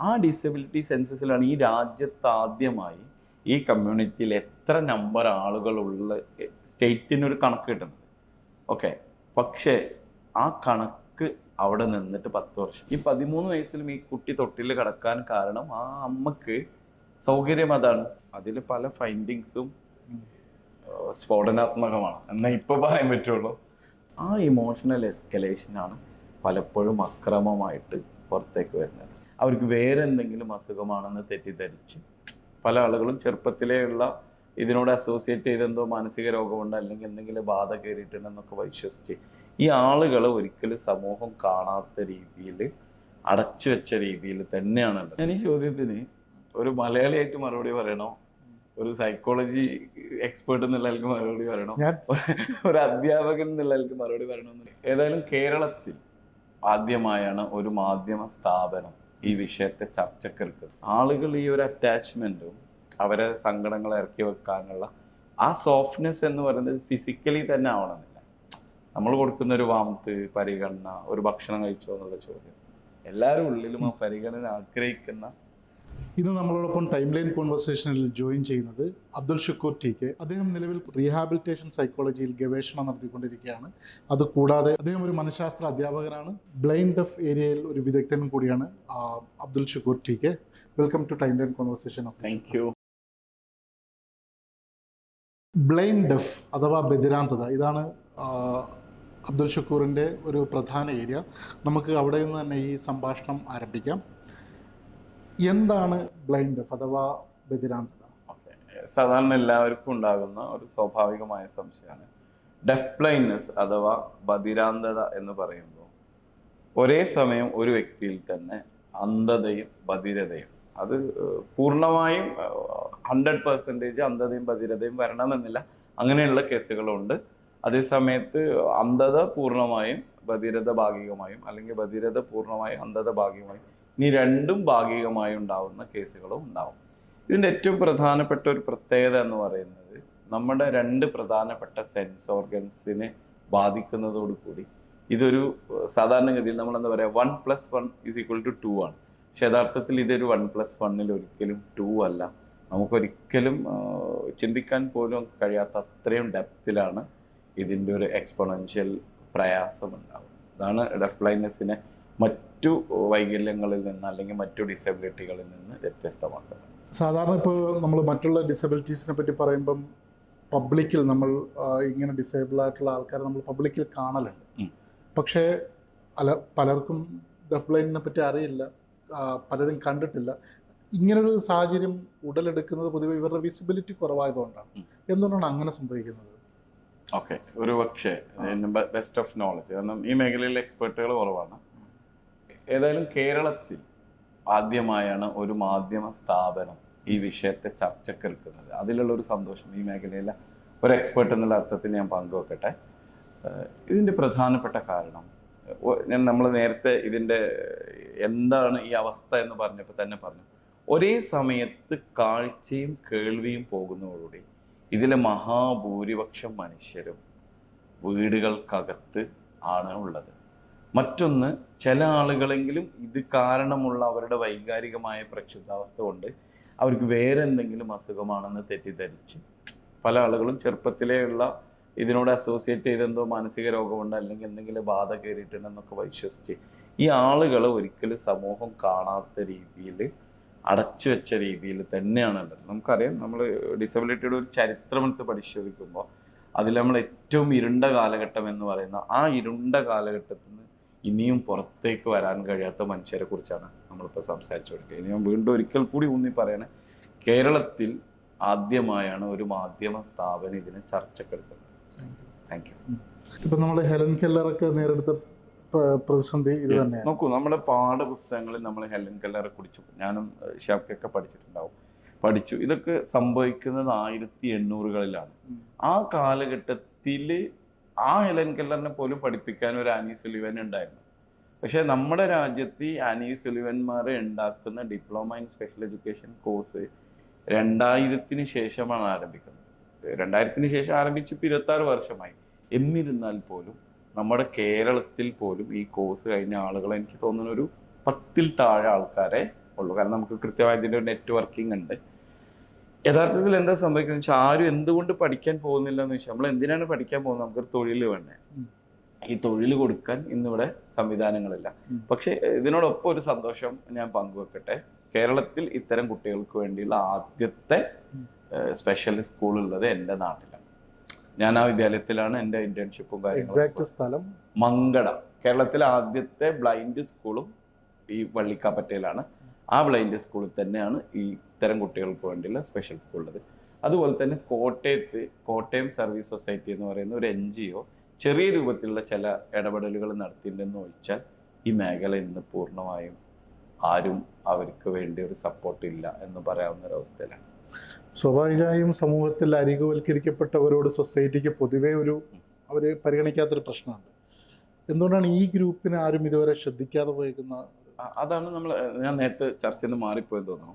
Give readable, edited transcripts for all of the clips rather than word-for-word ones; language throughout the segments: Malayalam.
ആ ഡിസബിലിറ്റി സെൻസസിലാണ് ഈ രാജ്യത്ത് ആദ്യമായി ഈ കമ്മ്യൂണിറ്റിയിൽ എത്ര നമ്പർ ആളുകളുള്ള സ്റ്റേറ്റിനൊരു കണക്ക് കിട്ടുന്നത്. ഓക്കെ, പക്ഷേ ആ കണക്ക് അവിടെ നിന്നിട്ട് 10 വർഷം. ഈ 13 വയസ്സിലും ഈ കുട്ടി തൊട്ടിൽ കിടക്കാൻ കാരണം ആ അമ്മക്ക് സൗകര്യം അതാണ്. അതിൽ പല ഫൈൻഡിങ്സും സ്ഫോടനാത്മകമാണ് എന്നാൽ ഇപ്പോൾ പറയാൻ പറ്റുള്ളൂ. ആ ഇമോഷണൽ എസ്കലേഷനാണ് പലപ്പോഴും അക്രമമായിട്ട് പുറത്തേക്ക് വരുന്നത്. അവർക്ക് വേറെ എന്തെങ്കിലും അസുഖമാണെന്ന് തെറ്റിദ്ധരിച്ച് പല ആളുകളും ചെറുപ്പത്തിലേ ഉള്ള ഇതിനോട് അസോസിയേറ്റ് ചെയ്തെന്തോ മാനസിക രോഗമുണ്ട് അല്ലെങ്കിൽ എന്തെങ്കിലും ബാധ കയറിയിട്ടുണ്ടെന്നൊക്കെ വിശ്വസിച്ച് ഈ ആളുകൾ ഒരിക്കലും സമൂഹം കാണാത്ത രീതിയിൽ അടച്ചു വെച്ച രീതിയിൽ തന്നെയാണുള്ളത്. ഞാൻ ഈ ചോദ്യത്തിന് ഒരു മലയാളിയായിട്ട് മറുപടി പറയണോ, ഒരു സൈക്കോളജി എക്സ്പേർട്ട് എന്നുള്ളവർക്ക് മറുപടി പറയണോ, ഒരു അധ്യാപകൻ എന്നുള്ളവർക്ക് മറുപടി പറയണമെന്ന്. ഏതായാലും കേരളത്തിൽ ആദ്യമായാണ് ഒരു മാധ്യമ സ്ഥാപനം ഈ വിഷയത്തെ ചർച്ചക്കെടുക്കുന്നത്. ആളുകൾ ഈ ഒരു അറ്റാച്ച്മെന്റും അവരെ സങ്കടങ്ങൾ ഇറക്കി വെക്കാനുള്ള ആ സോഫ്റ്റ്നെസ് എന്ന് പറയുന്നത് ഫിസിക്കലി തന്നെ ആവണമെന്നില്ല. നമ്മൾ കൊടുക്കുന്ന ഒരു വാമത്ത്, പരിഗണന, ഒരു ഭക്ഷണം കഴിച്ചോ എന്നുള്ള ചോദ്യം, എല്ലാവരും ഉള്ളിലും ആ പരിഗണന ആഗ്രഹിക്കുന്ന. ഇന്ന് നമ്മളോടൊപ്പം ടൈം ലൈൻ കോൺവെർസേഷനിൽ ജോയിൻ ചെയ്യുന്നത് അബ്ദുൽ ഷുക്കൂർ ടി.കെ. അദ്ദേഹം നിലവിൽ റീഹാബിലിറ്റേഷൻ സൈക്കോളജിയിൽ ഗവേഷണം നടത്തിക്കൊണ്ടിരിക്കുകയാണ്. അതുകൂടാതെ അദ്ദേഹം ഒരു മനഃശാസ്ത്ര അധ്യാപകനാണ്, ബ്ലൈൻഡ് ഡെഫ് ഏരിയയിൽ ഒരു വിദഗ്ധനും കൂടിയാണ്. Abdul Shukkur TK, welcome to time line conversation. Thank you. Blind deaf അഥവാ ബധിരാന്തത, ഇതാണ് അബ്ദുൽ ഷുക്കൂറിൻ്റെ ഒരു പ്രധാന ഏരിയ. നമുക്ക് അവിടെ നിന്ന് തന്നെ ഈ സംഭാഷണം ആരംഭിക്കാം. എന്താണ് ബ്ലൈൻഡ് ഡെഫ് അഥവാ ബധിരാന്തത? ഓക്കെ, സാധാരണ എല്ലാവർക്കും ഉണ്ടാകുന്ന ഒരു സ്വാഭാവികമായ സംശയമാണ്. ഡെഫ് ബ്ലൈൻഡ്നെസ് അഥവാ ബധിരാന്തത എന്ന് പറയുമ്പോൾ ഒരേ സമയം ഒരു വ്യക്തിയിൽ തന്നെ അന്ധതയും ബധിരതയും, അത് പൂർണ്ണമായും 100% അന്ധതയും ബധിരതയും വരണമെന്നില്ല, അങ്ങനെയുള്ള കേസുകളുണ്ട്. അതേസമയത്ത് അന്ധത പൂർണ്ണമായും ബധിരത ഭാഗികമായും, അല്ലെങ്കിൽ ബധിരത പൂർണ്ണമായും അന്ധത ഭാഗികമായും, ഇനി രണ്ടും ഭാഗികമായി ഉണ്ടാവുന്ന കേസുകളും ഉണ്ടാവും. ഇതിൻ്റെ ഏറ്റവും പ്രധാനപ്പെട്ട ഒരു പ്രത്യേകത എന്ന് പറയുന്നത് നമ്മുടെ 2 പ്രധാനപ്പെട്ട സെൻസ് ഓർഗൻസിനെ ബാധിക്കുന്നതോടുകൂടി ഇതൊരു സാധാരണഗതിയിൽ നമ്മൾ എന്താ പറയുക 1+1 = 2 ആണ്. പക്ഷെ യഥാർത്ഥത്തിൽ ഇതൊരു 1+1 ഒരിക്കലും 2 അല്ല. നമുക്കൊരിക്കലും ചിന്തിക്കാൻ പോലും കഴിയാത്ത അത്രയും ഡെപ്തിലാണ് ഇതിൻ്റെ ഒരു എക്സ്പൊണൻഷ്യൽ പ്രയാസം ഉണ്ടാവും. അതാണ് ഡെഫ് ബ്ലൈൻഡ്നെസ്സിനെ മറ്റു വൈകല്യങ്ങളിൽ നിന്ന് അല്ലെങ്കിൽ മറ്റു ഡിസബിലിറ്റികളിൽ നിന്ന് വ്യത്യസ്തമാക്കുന്നത്. സാധാരണ ഇപ്പോൾ നമ്മൾ മറ്റുള്ള ഡിസബിലിറ്റീസിനെ പറ്റി പറയുമ്പം പബ്ലിക്കിൽ നമ്മൾ ഇങ്ങനെ ഡിസേബിൾ ആയിട്ടുള്ള ആൾക്കാരെ നമ്മൾ പബ്ലിക്കിൽ കാണലുണ്ട്. പക്ഷേ പലർക്കും ഡെഫ് ബ്ലൈൻഡിനെ പറ്റി അറിയില്ല, പലരും കണ്ടിട്ടില്ല. ഇങ്ങനൊരു സാഹചര്യം ഉടലെടുക്കുന്നത് പൊതുവെ ഇവരുടെ വിസിബിലിറ്റി കുറവായതുകൊണ്ടാണ്. എന്തുകൊണ്ടാണ് അങ്ങനെ സംഭവിക്കുന്നത്? ഓക്കെ, ഒരു പക്ഷേ ബെസ്റ്റ് ഓഫ് നോളജ്, കാരണം ഈ മേഖലയിലെ എക്സ്പെർട്ടുകൾ കുറവാണ്. ഏതായാലും കേരളത്തിൽ ആദ്യമായാണ് ഒരു മാധ്യമ സ്ഥാപനം ഈ വിഷയത്തെ ചർച്ചക്കെടുക്കുന്നത്. അതിലുള്ളൊരു സന്തോഷം ഈ മേഖലയിലെ ഒരു എക്സ്പെർട്ട് എന്നുള്ള അർത്ഥത്തിൽ ഞാൻ പങ്കുവെക്കട്ടെ. ഇതിൻ്റെ പ്രധാനപ്പെട്ട കാരണം നമ്മൾ നേരത്തെ ഇതിൻ്റെ എന്താണ് ഈ അവസ്ഥ എന്ന് പറഞ്ഞപ്പോൾ തന്നെ പറഞ്ഞു, ഒരേ സമയത്ത് കാഴ്ചയും കേൾവിയും പോകുന്നതോടുകൂടി ഇതിലെ മഹാഭൂരിപക്ഷം മനുഷ്യരും വീടുകൾക്കകത്ത് ആണ് ഉള്ളത്. മറ്റൊന്ന്, ചില ആളുകളെങ്കിലും ഇത് കാരണമുള്ള അവരുടെ വൈകാരികമായ പ്രക്ഷുബ്ധാവസ്ഥ കൊണ്ട് അവർക്ക് വേറെ എന്തെങ്കിലും അസുഖമാണെന്ന് തെറ്റിദ്ധരിച്ച് പല ആളുകളും ചെറുപ്പത്തിലേ ഉള്ള ഇതിനോട് അസോസിയേറ്റ് ചെയ്തെന്തോ മാനസിക രോഗമുണ്ട് അല്ലെങ്കിൽ എന്തെങ്കിലും ബാധ കയറിയിട്ടുണ്ടെന്നൊക്കെ വിശ്വസിച്ച് ഈ ആളുകൾ ഒരിക്കലും സമൂഹം കാണാത്ത രീതിയിൽ അടച്ചു വെച്ച രീതിയിൽ തന്നെയാണുള്ളത്. നമുക്കറിയാം, നമ്മൾ ഡിസബിലിറ്റിയുടെ ഒരു ചരിത്രമെടുത്ത് പരിശോധിക്കുമ്പോൾ അതിൽ നമ്മൾ ഏറ്റവും ഇരുണ്ട കാലഘട്ടം എന്ന് പറയുന്ന ആ ഇരുണ്ട കാലഘട്ടത്തിൽ നിന്ന് ഇനിയും പുറത്തേക്ക് വരാൻ കഴിയാത്ത മനുഷ്യരെ കുറിച്ചാണ് നമ്മളിപ്പോൾ സംസാരിച്ചു കൊടുക്കുക. ഇനി ഞാൻ വീണ്ടും ഒരിക്കൽ കൂടി ഊന്നി പറയണേ, കേരളത്തിൽ ആദ്യമായാണ് ഒരു മാധ്യമ സ്ഥാപനം ഇതിനെ ചർച്ചക്കെടുക്കുന്നത്. Thank you. ഇപ്പം നമ്മൾ ഹെലൻ കെല്ലറൊക്കെ നേരിടുന്ന പ്രതിസന്ധി ഇത് തന്നെ. നോക്കൂ, നമ്മുടെ പാഠപുസ്തകങ്ങളിൽ നമ്മൾ ഹെലൻ കെല്ലറെ കുറിച്ചു, ഞാനും ഷാഫ്കൊക്കെ പഠിച്ചു. ഇതൊക്കെ സംഭവിക്കുന്നത് 1800-കളിലാണ്. ആ കാലഘട്ടത്തിൽ ആ ഹെലൻ കെല്ലറിനെ പോലും പഠിപ്പിക്കാൻ ഒരു ആനി സുലിവൻ ഉണ്ടായിരുന്നു. പക്ഷേ നമ്മുടെ രാജ്യത്ത് ഈ ആനി സുലിവന്മാരെ ഉണ്ടാക്കുന്ന diploma in special education course 2000-ന് ശേഷമാണ് ആരംഭിക്കുന്നത്. 2000-ന് ശേഷം ആരംഭിച്ച് 26 വർഷമായി. എന്നിരുന്നാൽ പോലും നമ്മുടെ കേരളത്തിൽ പോലും ഈ കോഴ്സ് കഴിഞ്ഞ ആളുകൾ എനിക്ക് തോന്നുന്ന ഒരു 10-ൽ താഴെ ആൾക്കാരെ ഉള്ളൂ. കാരണം നമുക്ക് കൃത്യമായി ഇതിൻ്റെ ഒരു നെറ്റ്വർക്കിംഗ് ഉണ്ട്. യഥാർത്ഥത്തിൽ എന്താ സംഭവിക്കുന്നത് വെച്ചാൽ ആരും എന്തുകൊണ്ട് പഠിക്കാൻ പോകുന്നില്ല എന്ന് വെച്ചാൽ നമ്മൾ എന്തിനാണ് പഠിക്കാൻ പോകുന്നത്? നമുക്കൊരു തൊഴിൽ വേണ്ടേ? ഈ തൊഴിൽ കൊടുക്കാൻ ഇന്നിവിടെ സംവിധാനങ്ങളില്ല. പക്ഷെ ഇതിനോടൊപ്പം ഒരു സന്തോഷം ഞാൻ പങ്കുവെക്കട്ടെ. കേരളത്തിൽ ഇത്തരം കുട്ടികൾക്ക് വേണ്ടിയുള്ള ആദ്യത്തെ സ്പെഷ്യൽ സ്കൂൾ ഉള്ളത് എൻ്റെ നാട്ടിലാണ്. ഞാൻ ആ വിദ്യാലയത്തിലാണ് എൻ്റെ ഇന്റേൺഷിപ്പും കാര്യങ്ങളും. സ്ഥലം മങ്കട. കേരളത്തിലെ ആദ്യത്തെ ബ്ലൈൻഡ് സ്കൂളും ഈ വള്ളിക്കാപ്പറ്റയിലാണ്. ആ ബ്ലൈൻഡ് സ്കൂളിൽ തന്നെയാണ് ഈ ഇത്തരം കുട്ടികൾക്ക് വേണ്ടിയുള്ള സ്പെഷ്യൽ സ്കൂൾ ഉള്ളത്. അതുപോലെ തന്നെ കോട്ടയം സർവീസ് സൊസൈറ്റി എന്ന് പറയുന്ന ഒരു NGO ചെറിയ രൂപത്തിലുള്ള ചില ഇടപെടലുകൾ നടത്തിയിട്ടുണ്ടെന്ന് ചോദിച്ചാൽ ഈ മേഖല ഇന്ന് പൂർണ്ണമായും ആരും അവർക്ക് വേണ്ടി ഒരു സപ്പോർട്ട് ഇല്ല എന്ന് പറയാവുന്ന ഒരവസ്ഥയിലാണ്. സ്വാഭാവികമായും സമൂഹത്തിൽ അരികുവൽക്കരിക്കപ്പെട്ടവരോട് സൊസൈറ്റിക്ക് പൊതുവേ അവർ പരിഗണിക്കാത്തൊരു പ്രശ്നമുണ്ട്. എന്തുകൊണ്ടാണ് ഈ ഗ്രൂപ്പിനെ ആരും ഇതുവരെ ശ്രദ്ധിക്കാതെ പോയിരിക്കുന്ന? അതാണ് ഞാൻ നേരത്തെ ചർച്ചയിൽ നിന്ന് മാറിപ്പോയെന്ന് തോന്നുന്നു.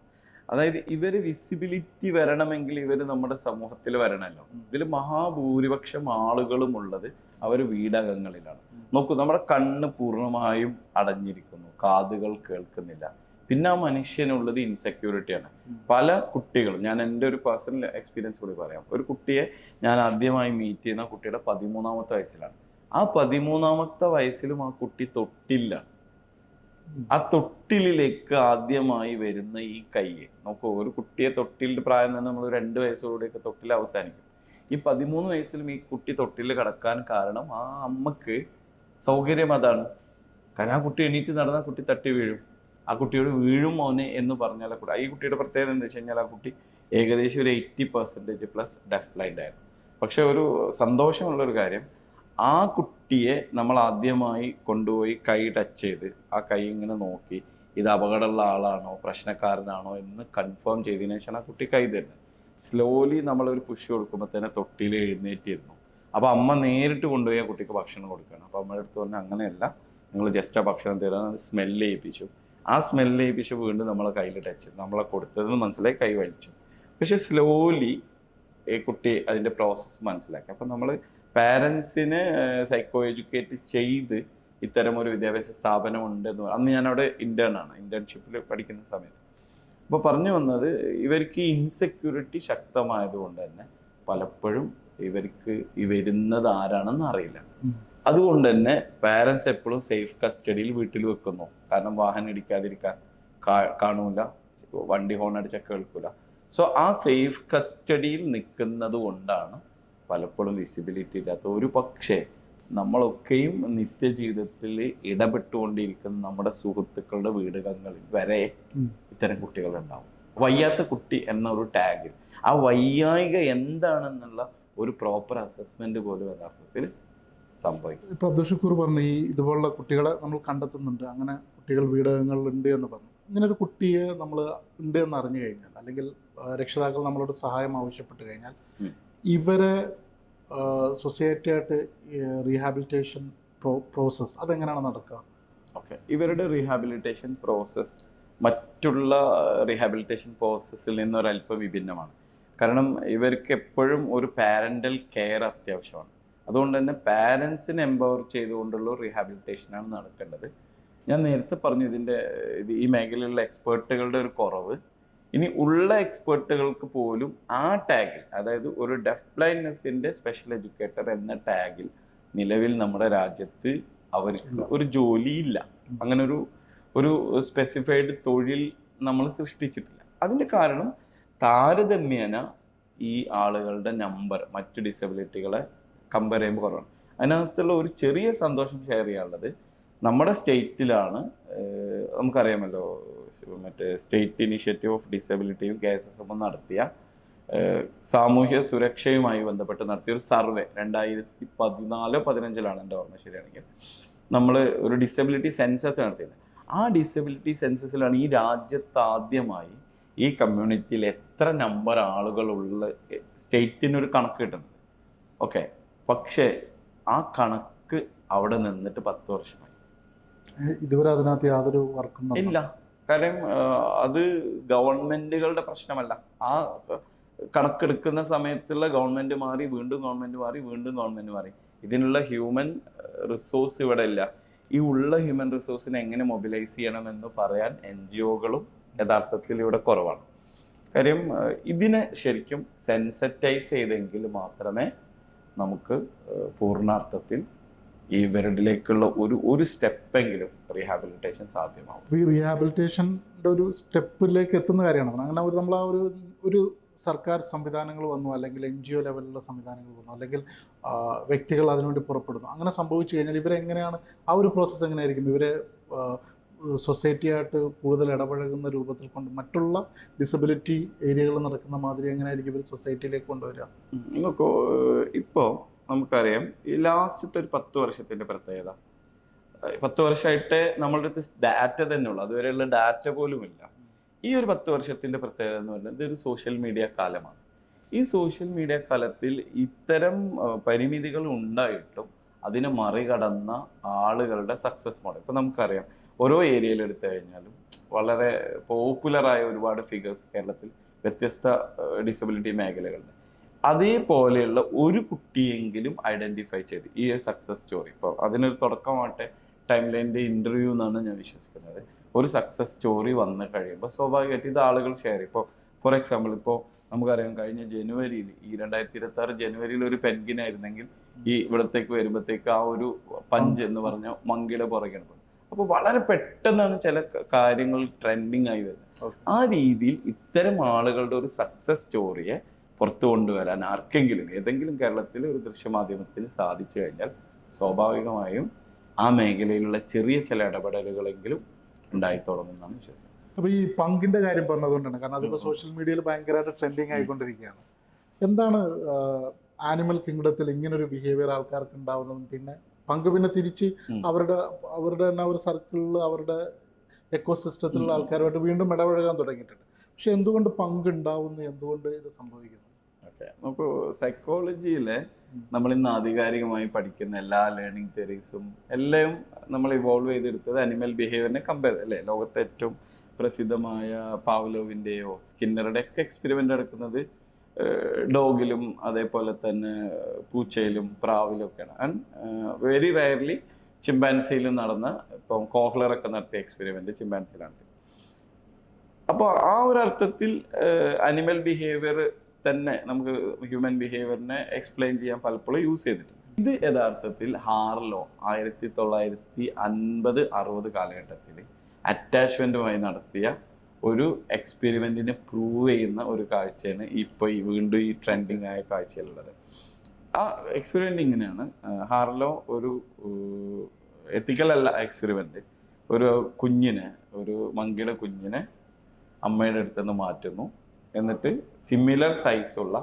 അതായത് ഇവര് വിസിബിലിറ്റി വരണമെങ്കിൽ ഇവർ നമ്മുടെ സമൂഹത്തിൽ വരണമല്ലോ. ഇതിൽ മഹാഭൂരിപക്ഷം ആളുകളും ഉള്ളത് അവർ വീടകങ്ങളിലാണ്. നോക്കൂ, നമ്മുടെ കണ്ണ് പൂർണ്ണമായും അടഞ്ഞിരിക്കുന്നു, കാതുകൾ കേൾക്കുന്നില്ല. പിന്നെ ആ മനുഷ്യനുള്ളത് ഇൻസെക്യൂരിറ്റിയാണ്. പല കുട്ടികളും, ഞാൻ എൻ്റെ ഒരു പേഴ്സണൽ എക്സ്പീരിയൻസ് കൂടി പറയാം. ഒരു കുട്ടിയെ ഞാൻ ആദ്യമായി മീറ്റ് ചെയ്യുന്ന കുട്ടിയുടെ 13ാമത്തെ വയസ്സിലാണ്. ആ 13ാമത്തെ വയസ്സിലും ആ കുട്ടി തൊട്ടില്ലാണ്. ആ തൊട്ടിലേക്ക് ആദ്യമായി വരുന്ന ഈ കയ്യ് നോക്കൂ. ഒരു കുട്ടിയെ തൊട്ടിലിന്റെ പ്രായം തന്നെ നമ്മൾ 2 വയസ്സോടെയൊക്കെ തൊട്ടിൽ അവസാനിക്കും. ഈ 13 വയസ്സിലും ഈ കുട്ടി തൊട്ടിൽ കടക്കാൻ കാരണം ആ അമ്മക്ക് സൗകര്യം അതാണ്. കാരണം ആ കുട്ടി എണീറ്റ് നടന്നാൽ കുട്ടി തട്ടി വീഴും. ആ കുട്ടിയോട് വീഴും മോനെ എന്ന് പറഞ്ഞാൽ കൂടെ. ഈ കുട്ടിയുടെ പ്രത്യേകത എന്താ വെച്ച് കഴിഞ്ഞാൽ ആ കുട്ടി ഏകദേശം ഒരു 80% ഡെഫ് ബ്ലൈൻഡ് ആയിരുന്നു. പക്ഷെ ഒരു സന്തോഷമുള്ളൊരു കാര്യം, ആ കുട്ടിയെ നമ്മൾ ആദ്യമായി കൊണ്ടുപോയി കൈ ടച്ച് ചെയ്ത് ആ കൈ ഇങ്ങനെ നോക്കി ഇത് അപകടമുള്ള ആളാണോ പ്രശ്നക്കാരനാണോ എന്ന് കൺഫേം ചെയ്തതിനു ശേഷമാണ് ആ കുട്ടി കൈ തരുന്നത്. സ്ലോലി നമ്മളൊരു പുഷ് കൊടുക്കുമ്പോൾ തന്നെ തൊട്ടിയിൽ എഴുന്നേറ്റിരുന്നു. അപ്പോൾ അമ്മ നേരിട്ട് കൊണ്ടുപോയി ആ കുട്ടിക്ക് ഭക്ഷണം കൊടുക്കുകയാണ്. അപ്പോൾ അമ്മയുടെ അടുത്ത് പറഞ്ഞാൽ അങ്ങനെയല്ല, നിങ്ങൾ ജസ്റ്റ് ആ ഭക്ഷണം തരാൻ സ്മെല്ല് ചെയ്യിപ്പിച്ചു. ആ സ്മെല്ല് ചെയ്യിപ്പിച്ച് വീണ്ടും നമ്മളെ കയ്യിൽ ടച്ച് ചെയ്തു. നമ്മളെ കൊടുത്തതെന്ന് മനസ്സിലായി കൈ വലിച്ചു. പക്ഷെ സ്ലോലി ഈ കുട്ടി അതിൻ്റെ പ്രോസസ്സ് മനസ്സിലാക്കി. അപ്പം നമ്മൾ പാരൻസിന് സൈക്കോ എഡ്യൂക്കേറ്റ് ചെയ്ത് ഇത്തരം ഒരു വിദ്യാഭ്യാസ സ്ഥാപനം ഉണ്ടെന്ന് അന്ന് ഞാനവിടെ ഇന്റേൺഷിപ്പിൽ പഠിക്കുന്ന സമയത്ത്. അപ്പോൾ പറഞ്ഞു വന്നത്, ഇവർക്ക് ഇൻസെക്യൂരിറ്റി ശക്തമായതുകൊണ്ട് തന്നെ പലപ്പോഴും ഇവർക്ക് ഈ വരുന്നത് ആരാണെന്ന് അറിയില്ല. അതുകൊണ്ട് തന്നെ പാരൻസ് എപ്പോഴും സേഫ് കസ്റ്റഡിയിൽ വീട്ടിൽ വെക്കുന്നു. കാരണം വാഹനം ഇടിക്കാതിരിക്കാൻ കാണൂല, വണ്ടി ഹോൺ അടിച്ചാൽ കേൾക്കൂല. സോ ആ സേഫ് കസ്റ്റഡിയിൽ നിൽക്കുന്നത് കൊണ്ടാണ് പലപ്പോഴും വിസിബിലിറ്റി ഇല്ലാത്ത. ഒരു പക്ഷേ നമ്മളൊക്കെയും നിത്യജീവിതത്തിൽ ഇടപെട്ടുകൊണ്ടിരിക്കുന്ന നമ്മുടെ സുഹൃത്തുക്കളുടെ വീടുകളിൽ വരെ ഇത്തരം കുട്ടികളുണ്ടാവും. വയ്യാത്ത കുട്ടി എന്നൊരു ടാഗിൽ ആ വയ്യായിക എന്താണെന്നുള്ള ഒരു പ്രോപ്പർ അസസ്മെന്റ് പോലും യഥാർത്ഥത്തിൽ സംഭവിക്കും. ഇപ്പോൾ അബ്ദുൽ ഷുക്കൂർ പറഞ്ഞു, ഈ ഇതുപോലുള്ള കുട്ടികളെ നമ്മൾ കണ്ടെത്തുന്നുണ്ട്, അങ്ങനെ കുട്ടികൾ വീടകങ്ങളിലുണ്ട് എന്ന് പറഞ്ഞു. ഇങ്ങനെ ഒരു കുട്ടിയെ നമ്മൾ ഉണ്ട് എന്ന് അറിഞ്ഞു കഴിഞ്ഞാൽ, അല്ലെങ്കിൽ രക്ഷിതാക്കൾ നമ്മളോട് സഹായം ആവശ്യപ്പെട്ട് കഴിഞ്ഞാൽ, ഇവരെ സൊസൈറ്റിയായിട്ട് റീഹാബിലിറ്റേഷൻ പ്രോസസ്സ് അതെങ്ങനെയാണ് നടക്കുക? ഓക്കെ, ഇവരുടെ റീഹാബിലിറ്റേഷൻ പ്രോസസ്സ് മറ്റുള്ള റീഹാബിലിറ്റേഷൻ പ്രോസസ്സിൽ നിന്നൊരല്പം വിഭിന്നമാണ്. കാരണം ഇവർക്ക് എപ്പോഴും ഒരു പാരൻ്റൽ കെയർ അത്യാവശ്യമാണ്. അതുകൊണ്ട് തന്നെ പാരൻസിനെ എംപവർ ചെയ്തുകൊണ്ടുള്ള റീഹാബിലിറ്റേഷനാണ് നടക്കേണ്ടത്. ഞാൻ നേരത്തെ പറഞ്ഞു ഈ മേഖലയിലുള്ള എക്സ്പേർട്ടുകളുടെ ഒരു കുറവ്. ഇനി ഉള്ള എക്സ്പേർട്ടുകൾക്ക് പോലും ആ ടാഗിൽ, അതായത് ഒരു ഡെഫ് ബ്ലൈൻഡ്നെസ്സിൻ്റെ സ്പെഷ്യൽ എഡ്യൂക്കേറ്റർ എന്ന ടാഗിൽ നിലവിൽ നമ്മുടെ രാജ്യത്ത് അവർക്ക് ഒരു ജോലിയില്ല. അങ്ങനെ ഒരു സ്പെസിഫൈഡ് തൊഴിൽ നമ്മൾ സൃഷ്ടിച്ചിട്ടില്ല. അതിൻ്റെ കാരണം താരതമ്യേന ഈ ആളുകളുടെ നമ്പർ മറ്റ് ഡിസബിലിറ്റികളെ കമ്പയർ ചെയ്യുമ്പോൾ കുറവാണ്. അതിനകത്തുള്ള ഒരു ചെറിയ സന്തോഷം ഷെയർ ചെയ്യാനുള്ളത്, നമ്മുടെ സ്റ്റേറ്റിലാണ്, നമുക്കറിയാമല്ലോ, മറ്റേ സ്റ്റേറ്റ് ഇനീഷ്യേറ്റീവ് ഓഫ് ഡിസബിലിറ്റിയും KSSM നടത്തിയ സാമൂഹ്യ സുരക്ഷയുമായി ബന്ധപ്പെട്ട് നടത്തിയൊരു സർവേ 2014-15 എൻ്റെ ഓർമ്മ ശരിയാണെങ്കിൽ നമ്മൾ ഒരു ഡിസബിലിറ്റി സെൻസസ് നടത്തിയത്. ആ ഡിസബിലിറ്റി സെൻസസിലാണ് ഈ രാജ്യത്ത് ആദ്യമായി ഈ കമ്മ്യൂണിറ്റിയിൽ എത്ര നമ്പർ ആളുകളുള്ള സ്റ്റേറ്റിനൊരു കണക്ക് കിട്ടുന്നത്. ഓക്കെ, പക്ഷേ ആ കണക്ക് അവിടെ നിന്നിട്ട് 10 വർഷമായി. ഇതുവരെ അതിനകത്ത് യാതൊരു വർക്കും ഇല്ല. കാര്യം അത് ഗവൺമെന്റുകളുടെ പ്രശ്നമല്ല. ആ കണക്കെടുക്കുന്ന സമയത്തുള്ള ഗവൺമെന്റ് മാറി, വീണ്ടും ഗവൺമെന്റ് മാറി, വീണ്ടും ഗവൺമെന്റ് മാറി. ഇതിനുള്ള ഹ്യൂമൻ റിസോഴ്സ് ഇവിടെ ഇല്ല. ഈ ഉള്ള ഹ്യൂമൻ റിസോഴ്സിനെ എങ്ങനെ മൊബിലൈസ് ചെയ്യണമെന്ന് പറയാൻ NGOകളും യഥാർത്ഥത്തിൽ ഇവിടെ കുറവാണ്. കാര്യം ഇതിനെ ശരിക്കും സെൻസറ്റൈസ് ചെയ്തെങ്കിൽ മാത്രമേ നമുക്ക് പൂർണ്ണാർത്ഥത്തിൽ ഇവരിലേക്കുള്ള ഒരു സ്റ്റെപ്പെങ്കിലും റീഹാബിലിറ്റേഷൻ സാധ്യമാവും. ഈ റീഹാബിലിറ്റേഷൻ്റെ ഒരു സ്റ്റെപ്പിലേക്ക് എത്തുന്ന കാര്യമാണ്. അങ്ങനെ നമ്മൾ ആ ഒരു സർക്കാർ സംവിധാനങ്ങൾ വന്നു, അല്ലെങ്കിൽ NGO ലെവലിലുള്ള സംവിധാനങ്ങൾ വന്നു, അല്ലെങ്കിൽ വ്യക്തികൾ അതിനുവേണ്ടി പുറപ്പെടുന്നു. അങ്ങനെ സംഭവിച്ചു കഴിഞ്ഞാൽ ഇവരെങ്ങനെയാണ് ആ ഒരു പ്രോസസ്സ് എങ്ങനെയായിരിക്കും? ഇവരെ സൊസൈറ്റിയായിട്ട് കൂടുതൽ ഇടപഴകുന്ന രൂപത്തിൽ കൊണ്ട് മറ്റുള്ള ഡിസബിലിറ്റി ഏരിയകൾ നടക്കുന്ന മാതിരി എങ്ങനെയായിരിക്കും ഇവർ സൊസൈറ്റിയിലേക്ക് കൊണ്ടുവരിക? നോക്കൂ, ഇപ്പോൾ നമുക്കറിയാം ഈ ലാസ്റ്റത്തെ ഒരു 10 വർഷത്തിൻ്റെ പ്രത്യേകത, 10 വർഷമായിട്ട് നമ്മളുടെ അടുത്ത് ഡാറ്റ തന്നെ ഉള്ളൂ, അതുവരെയുള്ള ഡാറ്റ പോലുമില്ല. ഈ ഒരു 10 വർഷത്തിൻ്റെ പ്രത്യേകത എന്ന് പറയുന്നത് ഇതൊരു സോഷ്യൽ മീഡിയ കാലമാണ്. ഈ സോഷ്യൽ മീഡിയ കാലത്തിൽ ഇത്തരം പരിമിതികൾ ഉണ്ടായിട്ടും അതിനെ മറികടന്ന ആളുകളുടെ സക്സസ് മോഡൽ ഇപ്പം നമുക്കറിയാം. ഓരോ ഏരിയയിൽ എടുത്തു കഴിഞ്ഞാലും വളരെ പോപ്പുലറായ ഒരുപാട് ഫിഗേഴ്സ് കേരളത്തിൽ വ്യത്യസ്ത ഡിസബിലിറ്റി മേഖലകളുണ്ട്. അതേപോലെയുള്ള ഒരു കുട്ടിയെങ്കിലും ഐഡൻറ്റിഫൈ ചെയ്ത് ഈ സക്സസ് സ്റ്റോറി, ഇപ്പോൾ അതിനൊരു തുടക്കമാവട്ടെ ടൈം ലൈനിൻ്റെ ഇൻ്റർവ്യൂ എന്നാണ് ഞാൻ വിശ്വസിക്കുന്നത്. ഒരു സക്സസ് സ്റ്റോറി വന്നു കഴിയുമ്പോൾ സ്വാഭാവികമായിട്ട് ഇത് ആളുകൾ ഷെയർ ചെയ്യും. ഇപ്പോൾ ഫോർ എക്സാമ്പിൾ, ഇപ്പോൾ നമുക്കറിയാം കഴിഞ്ഞ ജനുവരിയിൽ, ഈ 2026 ജനുവരിയിൽ ഒരു പെൻഗിനായിരുന്നെങ്കിൽ ഈ ഇവിടത്തേക്ക് വരുമ്പോഴത്തേക്ക് ആ ഒരു പഞ്ച് എന്ന് പറഞ്ഞ മങ്കിയുടെ പുറകെയാണ് പോകുന്നത്. അപ്പോൾ വളരെ പെട്ടെന്നാണ് ചില കാര്യങ്ങൾ ട്രെൻഡിങ് ആയി വരുന്നത്. ആ രീതിയിൽ ഇത്തരം ആളുകളുടെ ഒരു സക്സസ് സ്റ്റോറിയെ പുറത്തു കൊണ്ടുവരാൻ ആർക്കെങ്കിലും ഏതെങ്കിലും കേരളത്തിലെ ഒരു ദൃശ്യമാധ്യമത്തിന് സാധിച്ചു കഴിഞ്ഞാൽ സ്വാഭാവികമായും ആ മേഖലയിലുള്ള ചെറിയ ചില ഇടപെടലുകളെങ്കിലും ഉണ്ടായിത്തുടങ്ങുന്നതാണ് വിശ്വസിക്കുന്നത്. അപ്പോൾ ഈ പങ്കിൻ്റെ കാര്യം പറഞ്ഞതുകൊണ്ടാണ്, കാരണം അതിപ്പോൾ സോഷ്യൽ മീഡിയയിൽ ഭയങ്കരമായിട്ട് ട്രെൻഡിങ് ആയിക്കൊണ്ടിരിക്കുകയാണ്. എന്താണ് ആനിമൽ കിങ്ഡത്തിൽ ഇങ്ങനൊരു ബിഹേവിയർ ആൾക്കാർക്ക് ഉണ്ടാവുന്നതും, പിന്നെ പങ്ക് പിന്നെ തിരിച്ച് അവരുടെ തന്നെ ഒരു സർക്കിളിൽ അവരുടെ എക്കോസിസ്റ്റത്തിലുള്ള ആൾക്കാരുമായിട്ട് വീണ്ടും ഇടപഴകാൻ തുടങ്ങിയിട്ടുണ്ട്. പക്ഷെ എന്തുകൊണ്ട് പങ്ക് ഉണ്ടാവുന്നു, എന്തുകൊണ്ട് ഇത് സംഭവിക്കുന്നു? ഓക്കെ, നമുക്ക് സൈക്കോളജിയിലെ നമ്മളിന്ന് ആധികാരികമായി പഠിക്കുന്ന എല്ലാ ലേണിംഗ് തിയറീസും എല്ലാം നമ്മൾ ഇവോൾവ് ചെയ്തെടുത്തത് അനിമൽ ബിഹേവിയറിനെ കമ്പയർ അല്ലേ. ലോകത്തെ ഏറ്റവും പ്രസിദ്ധമായ പാവ്ലോവിൻ്റെയോ സ്കിന്നറുടെ ഒക്കെ എക്സ്പെരിമെൻ്റ് എടുക്കുന്നത് ഡോഗിലും അതേപോലെ തന്നെ പൂച്ചയിലും പ്രാവിലും ഒക്കെയാണ്. ആൻഡ് വെരി റയർലി ചിമ്പാൻസിയിലും നടന്ന, ഇപ്പം കോഹ്ലറൊക്കെ നടത്തിയ എക്സ്പെരിമെൻ്റ് ചിമ്പാൻസിയിലാണ്. അപ്പോൾ ആ ഒരു അർത്ഥത്തിൽ അനിമൽ ബിഹേവിയർ തന്നെ നമുക്ക് ഹ്യൂമൻ ബിഹേവിയറിനെ എക്സ്പ്ലെയിൻ ചെയ്യാൻ പലപ്പോഴും യൂസ് ചെയ്തിട്ടുണ്ട്. ഇത് യഥാർത്ഥത്തിൽ ഹാർലോ 1950-60 കാലഘട്ടത്തിൽ അറ്റാച്ച്മെൻറ്റുമായി നടത്തിയ ഒരു എക്സ്പെരിമെൻറ്റിനെ പ്രൂവ് ചെയ്യുന്ന ഒരു കാഴ്ചയാണ് ഇപ്പോൾ വീണ്ടും ഈ ട്രെൻഡിങ് ആയ കാഴ്ചയിലുള്ളത്. ആ എക്സ്പെരിമെൻ്റ് ഇങ്ങനെയാണ്. ഹാർലോ ഒരു എത്തിക്കൽ അല്ല എക്സ്പെരിമെൻ്റ്, ഒരു കുഞ്ഞിനെ, ഒരു മങ്കിയുടെ കുഞ്ഞിനെ അമ്മയുടെ അടുത്തുനിന്ന് മാറ്റുന്നു. എന്നിട്ട് സിമിലർ സൈസുള്ള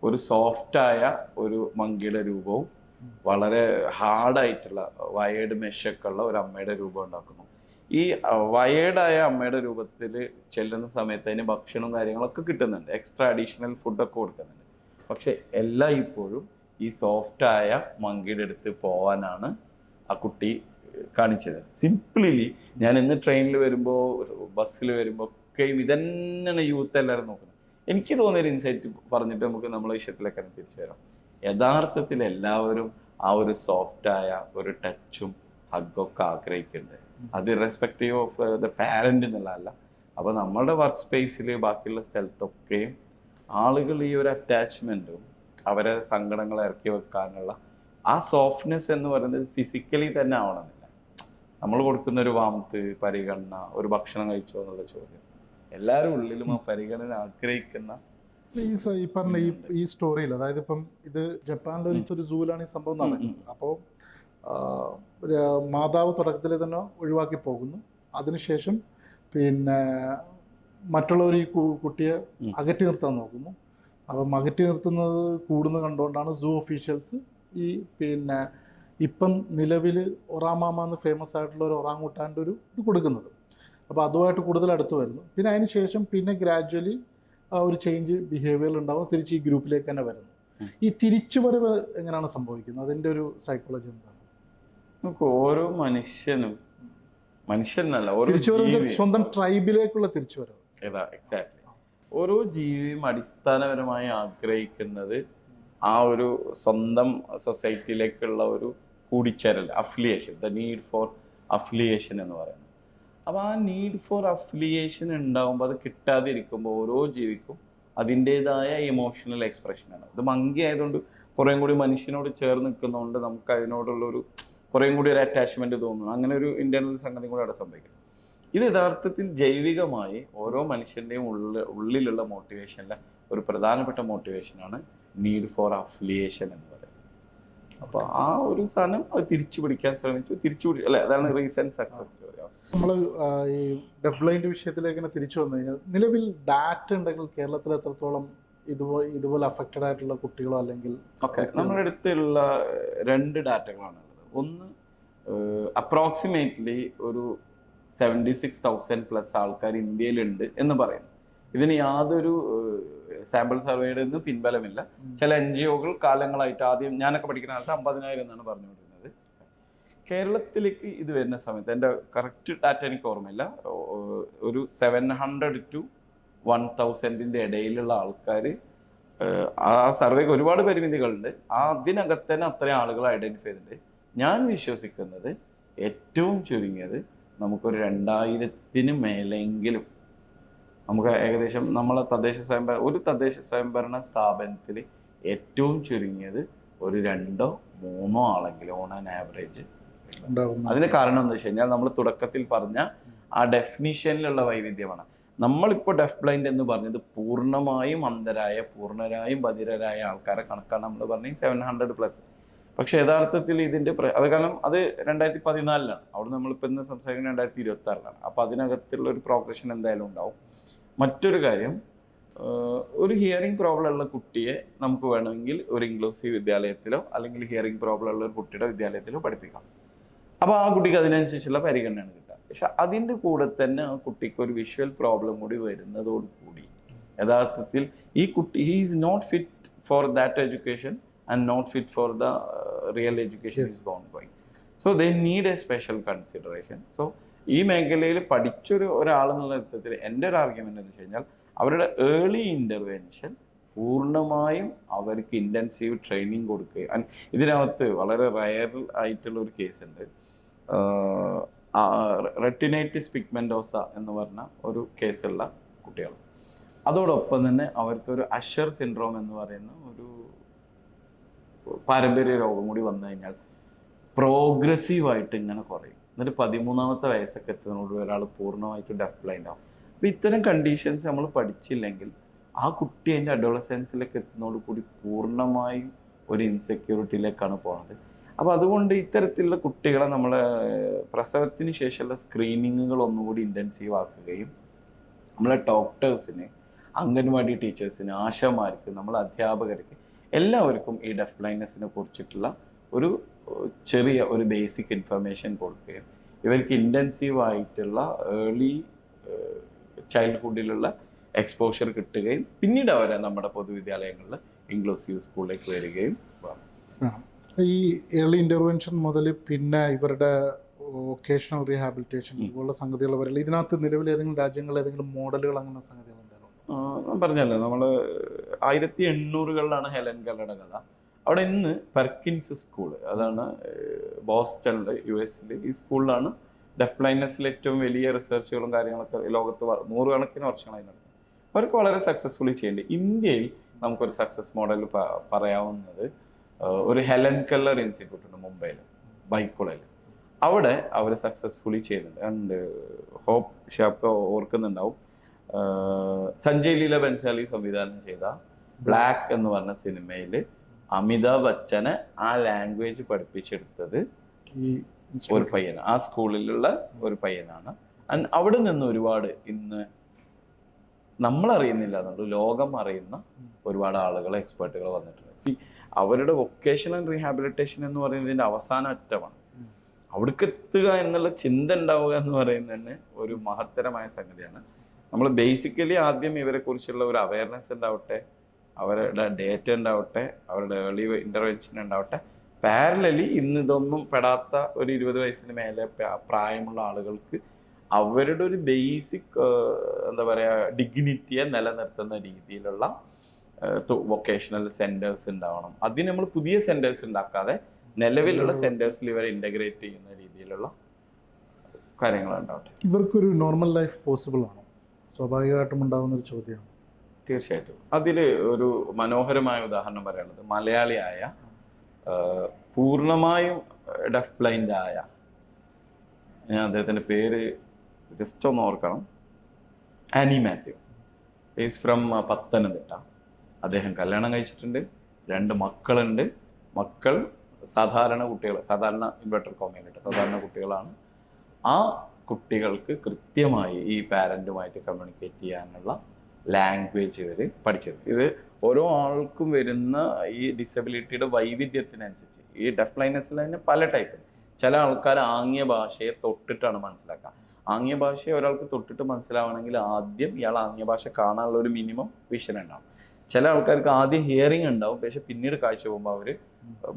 ഒരു സോഫ്റ്റായ ഒരു മങ്കിയുടെ രൂപവും വളരെ ഹാർഡായിട്ടുള്ള വയേർഡ് മെഷൊക്കെ ഉള്ള ഒരു അമ്മയുടെ രൂപം ഉണ്ടാക്കുന്നു. ഈ വയേർഡായ അമ്മയുടെ രൂപത്തിൽ ചെല്ലുന്ന സമയത്ത് അതിന് ഭക്ഷണവും കാര്യങ്ങളൊക്കെ കിട്ടുന്നുണ്ട്, എക്സ്ട്രാ അഡീഷണൽ ഫുഡൊക്കെ കൊടുക്കുന്നുണ്ട്. പക്ഷെ എല്ലാം ഇപ്പോഴും ഈ സോഫ്റ്റായ മങ്കിയുടെ അടുത്ത് പോകാനാണ് ആ കുട്ടി കാണിച്ചത്. സിംപ്ലിലി ഞാൻ ഇന്ന് ട്രെയിനിൽ വരുമ്പോൾ ബസ്സിൽ വരുമ്പോൾ ഇതന്നെയാണ് യൂത്ത് എല്ലാവരും നോക്കുന്നത്. എനിക്ക് തോന്നിയൊരു ഇൻസൈറ്റ് പറഞ്ഞിട്ട് നമുക്ക് നമ്മളെ വിഷയത്തിലേക്ക് തിരിച്ചു വരാം. യഥാർത്ഥത്തിൽ എല്ലാവരും ആ ഒരു സോഫ്റ്റായ ഒരു ടച്ചും ഹഗ്ഗൊക്കെ ആഗ്രഹിക്കുന്നുണ്ട്. അത് ഇറസ്പെക്റ്റീവ് ഓഫ് ദ പാരൻ്റ് എന്നുള്ളതല്ല. അപ്പോൾ നമ്മളുടെ വർക്ക് സ്പേസിൽ ബാക്കിയുള്ള സ്ഥലത്തൊക്കെയും ആളുകൾ ഈ ഒരു അറ്റാച്ച്മെൻറ്റും അവരെ സങ്കടങ്ങൾ ഇറക്കി വെക്കാനുള്ള ആ സോഫ്റ്റ്നെസ് എന്ന് പറയുന്നത് ഫിസിക്കലി തന്നെ ആവണമെന്നില്ല. നമ്മൾ കൊടുക്കുന്ന ഒരു വാമത്ത്, പരിഗണന, ഒരു ഭക്ഷണം കഴിച്ചോ എന്നുള്ള ചോദ്യം, എല്ലാവരും ഉള്ളിലും ആ പരിഗണന ആഗ്രഹിക്കുന്ന ഈ പറഞ്ഞ ഈ സ്റ്റോറിയിൽ, അതായത് ഇപ്പം ഇത് ജപ്പാനിലെ ഒരു സൂവിലാണ് ഈ സംഭവം നടക്കുന്നത്. അപ്പോൾ മാതാവ് തുടക്കത്തിൽ തന്നെ ഒഴിവാക്കി പോകുന്നു. അതിനുശേഷം പിന്നെ മറ്റുള്ളവർ ഈ കുട്ടിയെ അകറ്റി നിർത്താൻ നോക്കുന്നു. അപ്പം അകറ്റി നിർത്തുന്നത് കൂടുന്നത് കണ്ടുകൊണ്ടാണ് സൂ ഒഫീഷ്യൽസ് ഈ പിന്നെ ഇപ്പം നിലവിൽ ഒറാമാമ എന്ന് ഫേമസ് ആയിട്ടുള്ള ഒരു ഒറാങ്ങുട്ടാൻ്റെ ഒരു ഇത് കൊടുക്കുന്നത്. അപ്പോൾ അതുമായിട്ട് കൂടുതൽ അടുത്ത് വരുന്നു. പിന്നെ അതിന് ശേഷം പിന്നെ ഗ്രാജ്വലി ആ ഒരു ചേഞ്ച് ബിഹേവിയറിൽ ഉണ്ടാവും, തിരിച്ച് ഈ ഗ്രൂപ്പിലേക്ക് തന്നെ വരുന്നു. ഈ തിരിച്ചുവരവ് എങ്ങനെയാണ് സംഭവിക്കുന്നത്? അതിൻ്റെ ഒരു സൈക്കോളജി എന്താണ്? നമുക്ക് ഓരോ മനുഷ്യനല്ല, ഓരോ സ്വന്തം ട്രൈബിലേക്കുള്ള തിരിച്ചുവരവ്. എക്സാക്ട്ലി. ഓരോ ജീവിയും അടിസ്ഥാനപരമായി ആഗ്രഹിക്കുന്നത് ആ ഒരു സ്വന്തം സൊസൈറ്റിയിലേക്കുള്ള ഒരു കൂടിച്ചേരൽ, affiliation, the need for affiliation എന്ന് പറയുന്നത്. അപ്പോൾ ആ നീഡ് ഫോർ അഫിലിയേഷൻ ഉണ്ടാകുമ്പോൾ അത് കിട്ടാതിരിക്കുമ്പോൾ ഓരോ ജീവിക്കും അതിൻ്റെതായ ഇമോഷണൽ എക്സ്പ്രഷനാണ്. ഇത് മങ്കി ആയതുകൊണ്ട് കുറേ കൂടി മനുഷ്യനോട് ചേർന്ന് നിൽക്കുന്നതുകൊണ്ട് നമുക്ക് അതിനോടുള്ളൊരു കുറേ കൂടി ഒരു അറ്റാച്ച്മെൻറ്റ് തോന്നുന്നു. അങ്ങനെ ഒരു ഇൻറ്റേർണൽ സംഗതി കൂടെ അവിടെ സംഭവിക്കും. ഇത് യഥാർത്ഥത്തിൽ ജൈവികമായി ഓരോ മനുഷ്യൻ്റെയും ഉള്ളിലുള്ള മോട്ടിവേഷനിലെ ഒരു പ്രധാനപ്പെട്ട മോട്ടിവേഷനാണ് നീഡ് ഫോർ അഫിലിയേഷൻ എന്ന് പറയുന്നത്. അപ്പോൾ ആ ഒരു സാധനം അത് തിരിച്ചു പിടിക്കാൻ ശ്രമിച്ചു, അല്ലെ, അതാണ് റീസെന്റ് സക്സസ് സ്റ്റോറി. നമ്മൾ ഈ ഡെഫ് ബ്ലൈൻഡ് വിഷയത്തിലേക്ക് തന്നെ തിരിച്ചു വന്നു കഴിഞ്ഞാൽ നിലവിൽ ഡാറ്റ ഉണ്ടെങ്കിൽ കേരളത്തിൽ എത്രത്തോളം ഇതുപോലെ അഫക്റ്റഡ് ആയിട്ടുള്ള കുട്ടികളോ അല്ലെങ്കിൽ നമ്മുടെ അടുത്തുള്ള 2 ഡാറ്റകളാണുള്ളത്. ഒന്ന് അപ്രോക്സിമേറ്റ്ലി ഒരു 76,000+ ആൾക്കാർ ഇന്ത്യയിലുണ്ട് എന്ന് പറയുന്നു. ഇതിന് യാതൊരു സാമ്പിൾ സർവേയുടെ ഒന്നും പിൻബലമില്ല. ചില NGOകൾ കാലങ്ങളായിട്ട്, ആദ്യം ഞാനൊക്കെ പഠിക്കുന്ന കാലത്ത് 50,000 എന്നാണ് പറഞ്ഞുകൊണ്ടിരുന്നത്. കേരളത്തിലേക്ക് ഇത് വരുന്ന സമയത്ത് എൻ്റെ കറക്റ്റ് ഡാറ്റ എനിക്ക് ഓർമ്മയില്ല, ഒരു 700 to 1,000 ഇടയിലുള്ള ആൾക്കാർ. ആ സർവേക്ക് ഒരുപാട് പരിമിതികളുണ്ട്. അതിനകത്ത് തന്നെ അത്രയും ആളുകൾ ഐഡൻറ്റിഫൈ ചെയ്തിട്ടുണ്ട്. ഞാൻ വിശ്വസിക്കുന്നത് ഏറ്റവും ചുരുങ്ങിയത് നമുക്കൊരു 2000 മേലെങ്കിലും നമുക്ക് ഏകദേശം നമ്മളെ തദ്ദേശ സ്വയംഭരണ സ്ഥാപനത്തിൽ ഏറ്റവും ചുരുങ്ങിയത് ഒരു 2-3 ആളെങ്കിലും ഓൺ ആൻ ആവറേജ് ഉണ്ടാകും. അതിന് കാരണം എന്താ വെച്ച് കഴിഞ്ഞാൽ നമ്മൾ തുടക്കത്തിൽ പറഞ്ഞ ആ ഡെഫിനിഷനിലുള്ള വൈവിധ്യമാണ്. നമ്മളിപ്പോൾ ഡെഫ് ബ്ലൈൻഡ് എന്ന് പറഞ്ഞത് പൂർണ്ണമായും അന്ധരായ, പൂർണ്ണരായും ബധിരരായ ആൾക്കാരെ കണക്കാണ് നമ്മൾ പറഞ്ഞത് 700+. പക്ഷെ യഥാർത്ഥത്തിൽ ഇതിൻ്റെ അത് കാരണം അത് 2014-ലാണ്. അവിടെ നമ്മളിപ്പോൾ ഇന്ന് സംസാരിക്കുന്നത് 2026-ലാണ്. അപ്പോൾ അതിനകത്തുള്ള ഒരു പ്രോഗ്രഷൻ എന്തായാലും ഉണ്ടാവും. മറ്റൊരു കാര്യം, ഒരു ഹിയറിംഗ് പ്രോബ്ലം ഉള്ള കുട്ടിയെ നമുക്ക് വേണമെങ്കിൽ ഒരു ഇൻക്ലൂസീവ് വിദ്യാലയത്തിലോ അല്ലെങ്കിൽ ഹിയറിംഗ് പ്രോബ്ലം ഉള്ള ഒരു കുട്ടിയുടെ വിദ്യാലയത്തിലോ പഠിപ്പിക്കാം. അപ്പോൾ ആ കുട്ടിക്ക് അതിനനുസരിച്ചുള്ള പരിഗണനയാണ് കിട്ടുക. പക്ഷെ അതിൻ്റെ കൂടെ തന്നെ ആ കുട്ടിക്ക് ഒരു വിഷ്വൽ പ്രോബ്ലം കൂടി വരുന്നതോടുകൂടി യഥാർത്ഥത്തിൽ ഈ കുട്ടി is not fit for that education and not fit for the real education is ongoing. So they need a special consideration. So ഈ മേഖലയിൽ ഒരാളെന്നുള്ള അർത്ഥത്തിൽ എൻ്റെ ഒരു ആർഗ്യുമെൻ്റ് എന്ന് വെച്ച് കഴിഞ്ഞാൽ അവരുടെ ഏർലി ഇൻ്റർവെൻഷൻ പൂർണ്ണമായും അവർക്ക് ഇൻറ്റൻസീവ് ട്രെയിനിങ് കൊടുക്കുക. ഇതിനകത്ത് വളരെ റയർ ആയിട്ടുള്ള ഒരു കേസുണ്ട്, റെറ്റിനൈറ്റിസ് പിഗ്മെൻറ്റോസ എന്ന് പറഞ്ഞ ഒരു കേസുള്ള കുട്ടികൾ. അതോടൊപ്പം തന്നെ അവർക്കൊരു അഷർ സിൻഡ്രോം എന്ന് പറയുന്ന ഒരു പാരമ്പര്യ രോഗം കൂടി വന്നു കഴിഞ്ഞാൽ പ്രോഗ്രസീവായിട്ട് ഇങ്ങനെ കുറയും. എന്നിട്ട് 13ാമത്തെ വയസ്സൊക്കെ എത്തുന്നതോട് ഒരാൾ പൂർണ്ണമായിട്ട് ഡെഫ് ബ്ലൈൻഡ് ആവും. അപ്പോൾ ഇത്തരം കണ്ടീഷൻസ് നമ്മൾ പഠിച്ചില്ലെങ്കിൽ ആ കുട്ടി അതിൻ്റെ അഡോളസെൻസിലേക്ക് എത്തുന്നതോട് കൂടി പൂർണ്ണമായും ഒരു ഇൻസെക്യൂരിറ്റിയിലേക്കാണ് പോകുന്നത്. അപ്പോൾ അതുകൊണ്ട് ഇത്തരത്തിലുള്ള കുട്ടികളെ നമ്മൾ പ്രസവത്തിന് ശേഷമുള്ള സ്ക്രീനിങ്ങുകൾ ഒന്നുകൂടി ഇൻറ്റൻസീവ് ആക്കുകയും നമ്മളെ ഡോക്ടേഴ്സിന്, അംഗൻവാടി ടീച്ചേഴ്സിന്, ആശാമാർക്ക്, നമ്മളെ അധ്യാപകർക്ക് എല്ലാവർക്കും ഈ ഡെഫ് ബ്ലൈൻഡ്നെസ്സിനെ കുറിച്ചിട്ടുള്ള ഒരു ചെറിയ ഒരു ബേസിക് ഇൻഫർമേഷൻ കൊടുക്കുകയും ഇവർക്ക് ഇൻറ്റൻസീവ് ആയിട്ടുള്ള ഏർലി ചൈൽഡ്ഹുഡിലുള്ള എക്സ്പോഷർ കിട്ടുകയും പിന്നീട് അവരെ നമ്മുടെ പൊതുവിദ്യാലയങ്ങളിൽ ഇൻക്ലൂസീവ് സ്കൂളിലേക്ക് വരികയും വേണം. ഈ ഏർലി ഇൻ്റർവെൻഷൻ മുതൽ പിന്നെ ഇവരുടെ വൊക്കേഷണൽ റീഹാബിലിറ്റേഷൻ പോലുള്ള സംഗതികൾ വരില്ല. ഇതിനകത്ത് നിലവിൽ ഏതെങ്കിലും രാജ്യങ്ങളിൽ ഏതെങ്കിലും മോഡലുകൾ അങ്ങനെ സംഗതികൾ എന്തായാലും ഞാൻ പറഞ്ഞല്ലോ, നമ്മൾ 1800-കളിലാണ് ഹെലൻ കെല്ലറുടെ കഥ. അവിടെ ഇന്ന് പെർക്കിൻസ് സ്കൂൾ, അതാണ് ബോസ്റ്റണിൽ US-ൽ, ഈ സ്കൂളിലാണ് ഡെഫ് ബ്ലൈൻഡ്നെസ്സിൽ ഏറ്റവും വലിയ റിസർച്ചുകളും കാര്യങ്ങളൊക്കെ ലോകത്ത് 100 കണക്കിന് വർഷങ്ങളായി നടക്കുന്നത്. അവർക്ക് വളരെ സക്സസ്ഫുള്ളി ചെയ്യേണ്ടത്. ഇന്ത്യയിൽ നമുക്കൊരു സക്സസ് മോഡൽ പറയാവുന്നത് ഒരു ഹെലൻ കെല്ലർ ഇൻസ്റ്റിറ്റ്യൂട്ട് ഉണ്ട് മുംബൈയിൽ, ബൈക്കുളയിൽ. അവിടെ അവർ സക്സസ്ഫുള്ളി ചെയ്യുന്നുണ്ട്. ആൻഡ് ഹോപ്പ് ഷാപ്പ് ഓർക്കുന്നുണ്ടാവും, സഞ്ജയ് ലീല ബൻസാലി സംവിധാനം ചെയ്ത ബ്ലാക്ക് എന്ന് പറഞ്ഞ സിനിമയിൽ അമിതാഭ് ബച്ചനെ ആ ലാംഗ്വേജ് പഠിപ്പിച്ചെടുത്തത് ഒരു പയ്യനാണ്, ആ സ്കൂളിലുള്ള ഒരു പയ്യനാണ്. ആൻഡ് അവിടെ നിന്ന് ഒരുപാട് ഇന്ന് നമ്മളറിയുന്നില്ല എന്നുള്ളൂ, ലോകം അറിയുന്ന ഒരുപാട് ആളുകൾ, എക്സ്പേർട്ടുകൾ വന്നിട്ടുണ്ട്. അവരുടെ വൊക്കേഷണൽ റീഹാബിലിറ്റേഷൻ എന്ന് പറയുന്നതിൻ്റെ അവസാന അറ്റമാണ്. അവിടേക്ക് എത്തുക എന്നുള്ള ചിന്ത ഉണ്ടാവുക എന്ന് പറയുന്നത് തന്നെ ഒരു മഹത്തരമായ സംഗതിയാണ്. നമ്മൾ ബേസിക്കലി ആദ്യം ഇവരെ കുറിച്ചുള്ള ഒരു അവയർനെസ് ഉണ്ടാവട്ടെ, അവരുടെ ഡേറ്റ ഉണ്ടാവട്ടെ, അവരുടെ ഏർലി ഇൻ്റർവെൻഷൻ ഉണ്ടാവട്ടെ. പാരലലി ഇന്ന് ഇതൊന്നും പെടാത്ത ഒരു 20 വയസ്സിന് മേലെ പ്രായമുള്ള ആളുകൾക്ക് അവരുടെ ഒരു ബേസിക് എന്താ പറയുക ഡിഗ്നിറ്റിയെ നിലനിർത്തുന്ന രീതിയിലുള്ള വൊക്കേഷണൽ സെൻറ്റേഴ്സ് ഉണ്ടാവണം. അതിന് നമ്മൾ പുതിയ സെൻറ്റേഴ്സ് ഉണ്ടാക്കാതെ നിലവിലുള്ള സെൻറ്റേഴ്സിൽ ഇവരെ ഇൻ്റഗ്രേറ്റ് ചെയ്യുന്ന രീതിയിലുള്ള കാര്യങ്ങളുണ്ടാവട്ടെ. ഇവർക്കൊരു നോർമൽ ലൈഫ് പോസിബിൾ ആണോ? സ്വാഭാവികമായിട്ടും ഉണ്ടാകുന്നൊരു ചോദ്യമാണ്. തീർച്ചയായിട്ടും. അതിൽ ഒരു മനോഹരമായ ഉദാഹരണം പറയാനുള്ളത് മലയാളിയായ പൂർണ്ണമായും ഡെഫ് ബ്ലൈൻഡ് ആയ, ഞാൻ അദ്ദേഹത്തിൻ്റെ പേര് ജസ്റ്റ് ഒന്ന് ഓർക്കണം, Annie Mathew. Is from Pathanamthitta. അദ്ദേഹം കല്യാണം കഴിച്ചിട്ടുണ്ട്, 2 മക്കളുണ്ട്. മക്കൾ സാധാരണ കുട്ടികൾ, സാധാരണ ഇൻവെർട്ടർ കോമയിലിട്ട് സാധാരണ കുട്ടികളാണ്. ആ കുട്ടികൾക്ക് കൃത്യമായി ഈ പാരൻറ്റുമായിട്ട് കമ്മ്യൂണിക്കേറ്റ് ചെയ്യാനുള്ള ലാംഗ്വേജ് ഇവർ പഠിച്ചത്. ഇത് ഓരോ ആൾക്കും വരുന്ന ഈ ഡിസബിലിറ്റിയുടെ വൈവിധ്യത്തിനനുസരിച്ച്, ഈ ഡെഫ് ബ്ലൈൻഡ്നെസ്സിൽ തന്നെ പല ടൈപ്പ്. ചില ആൾക്കാർ ആംഗ്യ ഭാഷയെ തൊട്ടിട്ടാണ് മനസ്സിലാക്കുക. ആംഗ്യ ഭാഷയെ ഒരാൾക്ക് തൊട്ടിട്ട് മനസ്സിലാവണമെങ്കിൽ ആദ്യം ഇയാൾ ആംഗ്യ ഭാഷ കാണാനുള്ള ഒരു മിനിമം വിഷൻ ഉണ്ടാവും. ചില ആൾക്കാർക്ക് ആദ്യം ഹിയറിംഗ് ഉണ്ടാവും, പക്ഷെ പിന്നീട് കാഴ്ച പോകുമ്പോൾ അവർ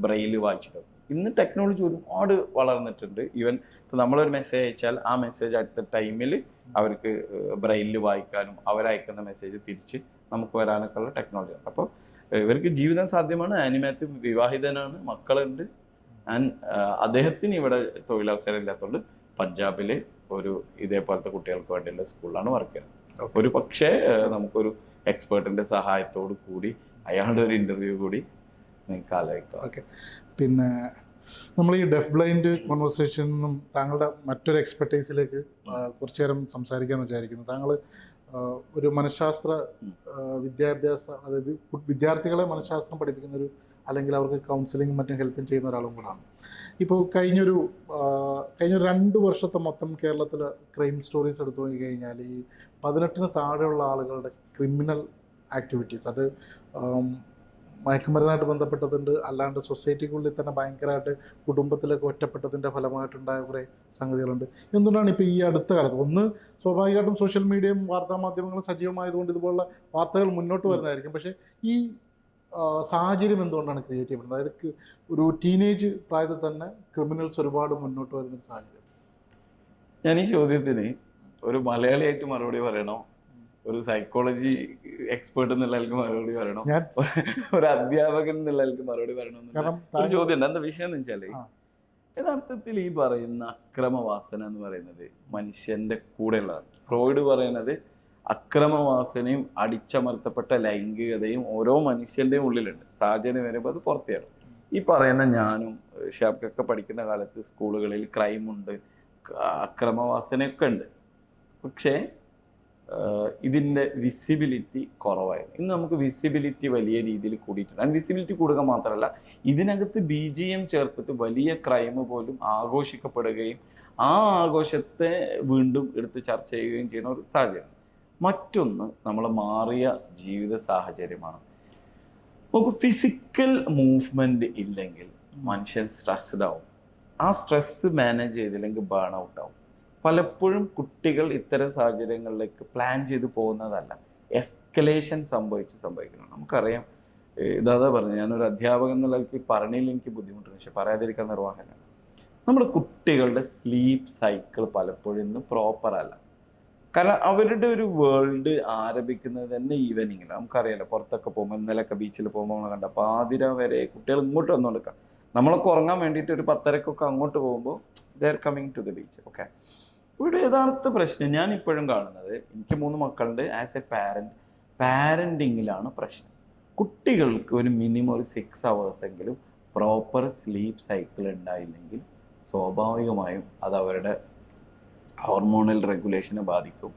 ബ്രെയിൽ വായിച്ചിട്ടുണ്ടാവും. ഇന്ന് ടെക്നോളജി ഒരുപാട് വളർന്നിട്ടുണ്ട്. ഈവൻ ഇപ്പോൾ നമ്മളൊരു മെസ്സേജ് അയച്ചാൽ ആ മെസ്സേജ് അടുത്ത ടൈമിൽ അവർക്ക് ബ്രെയിലിൽ വായിക്കാനും അവരയക്കുന്ന മെസ്സേജ് തിരിച്ച് നമുക്ക് വരാനൊക്കെ ഉള്ള ടെക്നോളജി ഉണ്ട്. അപ്പോൾ ഇവർക്ക് ജീവിതം സാധ്യമാണ്. ആനി മാത്യു വിവാഹിതനാണ്, മക്കളുണ്ട്. ആൻഡ് അദ്ദേഹത്തിന് ഇവിടെ തൊഴിലവസരം ഇല്ലാത്തതുകൊണ്ട് പഞ്ചാബിൽ ഒരു ഇതേപോലത്തെ കുട്ടികൾക്ക് വേണ്ടിയുള്ള സ്കൂളിലാണ് വർക്ക് ചെയ്യുന്നത്. ഒരു പക്ഷേ നമുക്കൊരു എക്സ്പേർട്ടിൻ്റെ സഹായത്തോടു കൂടി അയാളുടെ ഒരു ഇൻ്റർവ്യൂ കൂടി നിങ്ങൾക്ക് ആലോചിക്കാം. ഓക്കെ. പിന്നെ നമ്മൾ ഈ ഡെഫ് ബ്ലൈൻഡ് കോൺവെർസേഷനിൽ നിന്നും താങ്കളുടെ മറ്റൊരു എക്സ്പെർട്ടൈസിലേക്ക് കുറച്ചു നേരം സംസാരിക്കാമെന്ന് വിചാരിക്കുന്നു. താങ്കൾ ഒരു മനഃശാസ്ത്ര വിദ്യാഭ്യാസ, അതായത് വിദ്യാർത്ഥികളെ മനഃശാസ്ത്രം പഠിപ്പിക്കുന്നൊരു, അല്ലെങ്കിൽ അവർക്ക് കൗൺസിലിംഗ് മറ്റും ഹെൽപ്പും ചെയ്യുന്ന ഒരാളും കൂടാണ്. ഇപ്പോൾ കഴിഞ്ഞൊരു 2 വർഷത്തെ മൊത്തം കേരളത്തിൽ ക്രൈം സ്റ്റോറീസ് എടുത്തു നോക്കി കഴിഞ്ഞാൽ ഈ 18 താഴെയുള്ള ആളുകളുടെ ക്രിമിനൽ ആക്ടിവിറ്റീസ്, അത് മയക്കുമരുന്നായിട്ട് ബന്ധപ്പെട്ടതുണ്ട്, അല്ലാണ്ട് സൊസൈറ്റിക്കുള്ളിൽ തന്നെ ഭയങ്കരമായിട്ട് കുടുംബത്തിലൊക്കെ ഒറ്റപ്പെട്ടതിൻ്റെ ഫലമായിട്ടുണ്ടായ കുറേ സംഗതികളുണ്ട്. എന്തുകൊണ്ടാണ് ഇപ്പോൾ ഈ അടുത്ത കാലത്ത്, ഒന്ന് സ്വാഭാവികമായിട്ടും സോഷ്യൽ മീഡിയയും വാർത്താമാധ്യമങ്ങളും സജീവമായതുകൊണ്ട് ഇതുപോലുള്ള വാർത്തകൾ മുന്നോട്ട് വരുന്നതായിരിക്കും. പക്ഷേ ഈ സാഹചര്യം എന്തുകൊണ്ടാണ് ക്രിയേറ്റ് ചെയ്യപ്പെടുന്നത്? അതായത് ഒരു ടീനേജ് പ്രായത്തിൽ തന്നെ ക്രിമിനൽസ് ഒരുപാട് മുന്നോട്ട് വരുന്നൊരു സാഹചര്യം. ഞാൻ ഈ ചോദ്യത്തിന് ഒരു മലയാളിയായിട്ട് മറുപടി പറയണോ, ഒരു സൈക്കോളജി എക്സ്പേർട്ട് എന്നുള്ളവർക്ക് മറുപടി പറയണോ, ഒരു അധ്യാപകൻ എന്നുള്ളവർക്ക് മറുപടി പറയണോ ഒരു ചോദ്യം ഉണ്ട്. എന്താ വിഷയം എന്ന് വെച്ചാൽ, യഥാർത്ഥത്തിൽ ഈ പറയുന്ന അക്രമവാസന എന്ന് പറയുന്നത് മനുഷ്യന്റെ കൂടെയുള്ളതാണ്. ഫ്രോയിഡ് പറയുന്നത് അക്രമവാസനയും അടിച്ചമർത്തപ്പെട്ട ലൈംഗികതയും ഓരോ മനുഷ്യൻ്റെയും ഉള്ളിലുണ്ട്. സാഹചര്യം വരുമ്പോൾ അത് പുറത്തെയാണ്. ഈ പറയുന്ന ഞാനും ഷാബ്ക്കൊക്കെ പഠിക്കുന്ന കാലത്ത് സ്കൂളുകളിൽ ക്രൈമുണ്ട്, അക്രമവാസനയൊക്കെ ഉണ്ട്. പക്ഷേ ഇതിൻ്റെ വിസിബിലിറ്റി കുറവായിരുന്നു. ഇന്ന് നമുക്ക് വിസിബിലിറ്റി വലിയ രീതിയിൽ കൂടിയിട്ടുണ്ട്. ആൻഡ് വിസിബിലിറ്റി കൂടുക മാത്രമല്ല, ഇതിനകത്ത് BGM ചേർത്തിട്ട് വലിയ ക്രൈം പോലും ആഘോഷിക്കപ്പെടുകയും ആ ആഘോഷത്തെ വീണ്ടും എടുത്ത് ചർച്ച ചെയ്യുകയും ചെയ്യുന്ന ഒരു സാഹചര്യം. മറ്റൊന്ന്, നമ്മൾ മാറിയ ജീവിത സാഹചര്യമാണ്. നമുക്ക് ഫിസിക്കൽ മൂവ്മെൻറ്റ് ഇല്ലെങ്കിൽ മനുഷ്യൻ സ്ട്രെസ്ഡ് ആവും. ആ സ്ട്രെസ്സ് മാനേജ് ചെയ്തില്ലെങ്കിൽ ബേൺ ഔട്ട് ആവും. പലപ്പോഴും കുട്ടികൾ ഇത്തരം സാഹചര്യങ്ങളിലേക്ക് പ്ലാൻ ചെയ്ത് പോകുന്നതല്ല, എസ്കലേഷൻ സംഭവിക്കണം. നമുക്കറിയാം, ഇതാ പറഞ്ഞു, ഞാനൊരു അധ്യാപകൻ എന്നുള്ളവർക്ക് പറഞ്ഞില്ല എനിക്ക് ബുദ്ധിമുട്ടുണ്ട്, പക്ഷെ പറയാതിരിക്കാൻ നിർവാഹനമാണ്. നമ്മുടെ കുട്ടികളുടെ സ്ലീപ്പ് സൈക്കിൾ പലപ്പോഴും ഇന്ന് പ്രോപ്പറല്ല. കാരണം അവരുടെ ഒരു വേൾഡ് ആരംഭിക്കുന്നത് തന്നെ ഈവനിങ്ങിൽ. നമുക്കറിയാലോ, പുറത്തൊക്കെ പോകുമ്പോൾ, ഇന്നലെയൊക്കെ ബീച്ചിൽ പോകുമ്പോൾ നമ്മൾ കണ്ട പാതിര വരെ കുട്ടികൾ ഇങ്ങോട്ട് വന്നുകൊടുക്കാം. നമ്മളൊക്കെ ഉറങ്ങാൻ വേണ്ടിയിട്ട് ഒരു 10:30 അങ്ങോട്ട് പോകുമ്പോൾ they are coming to the beach. Okay, ഇവിടെ യഥാർത്ഥ പ്രശ്നം ഞാൻ ഇപ്പോഴും കാണുന്നത്, എനിക്ക് 3 മക്കളുണ്ട്. ആസ് എ പാരൻറ്റിങ്ങിലാണ് പ്രശ്നം. കുട്ടികൾക്ക് ഒരു മിനിമം ഒരു 6 hours എങ്കിലും പ്രോപ്പർ സ്ലീപ്പ് സൈക്കിൾ ഉണ്ടായില്ലെങ്കിൽ സ്വാഭാവികമായും അത് അവരുടെ ഹോർമോണൽ റെഗുലേഷനെ ബാധിക്കും,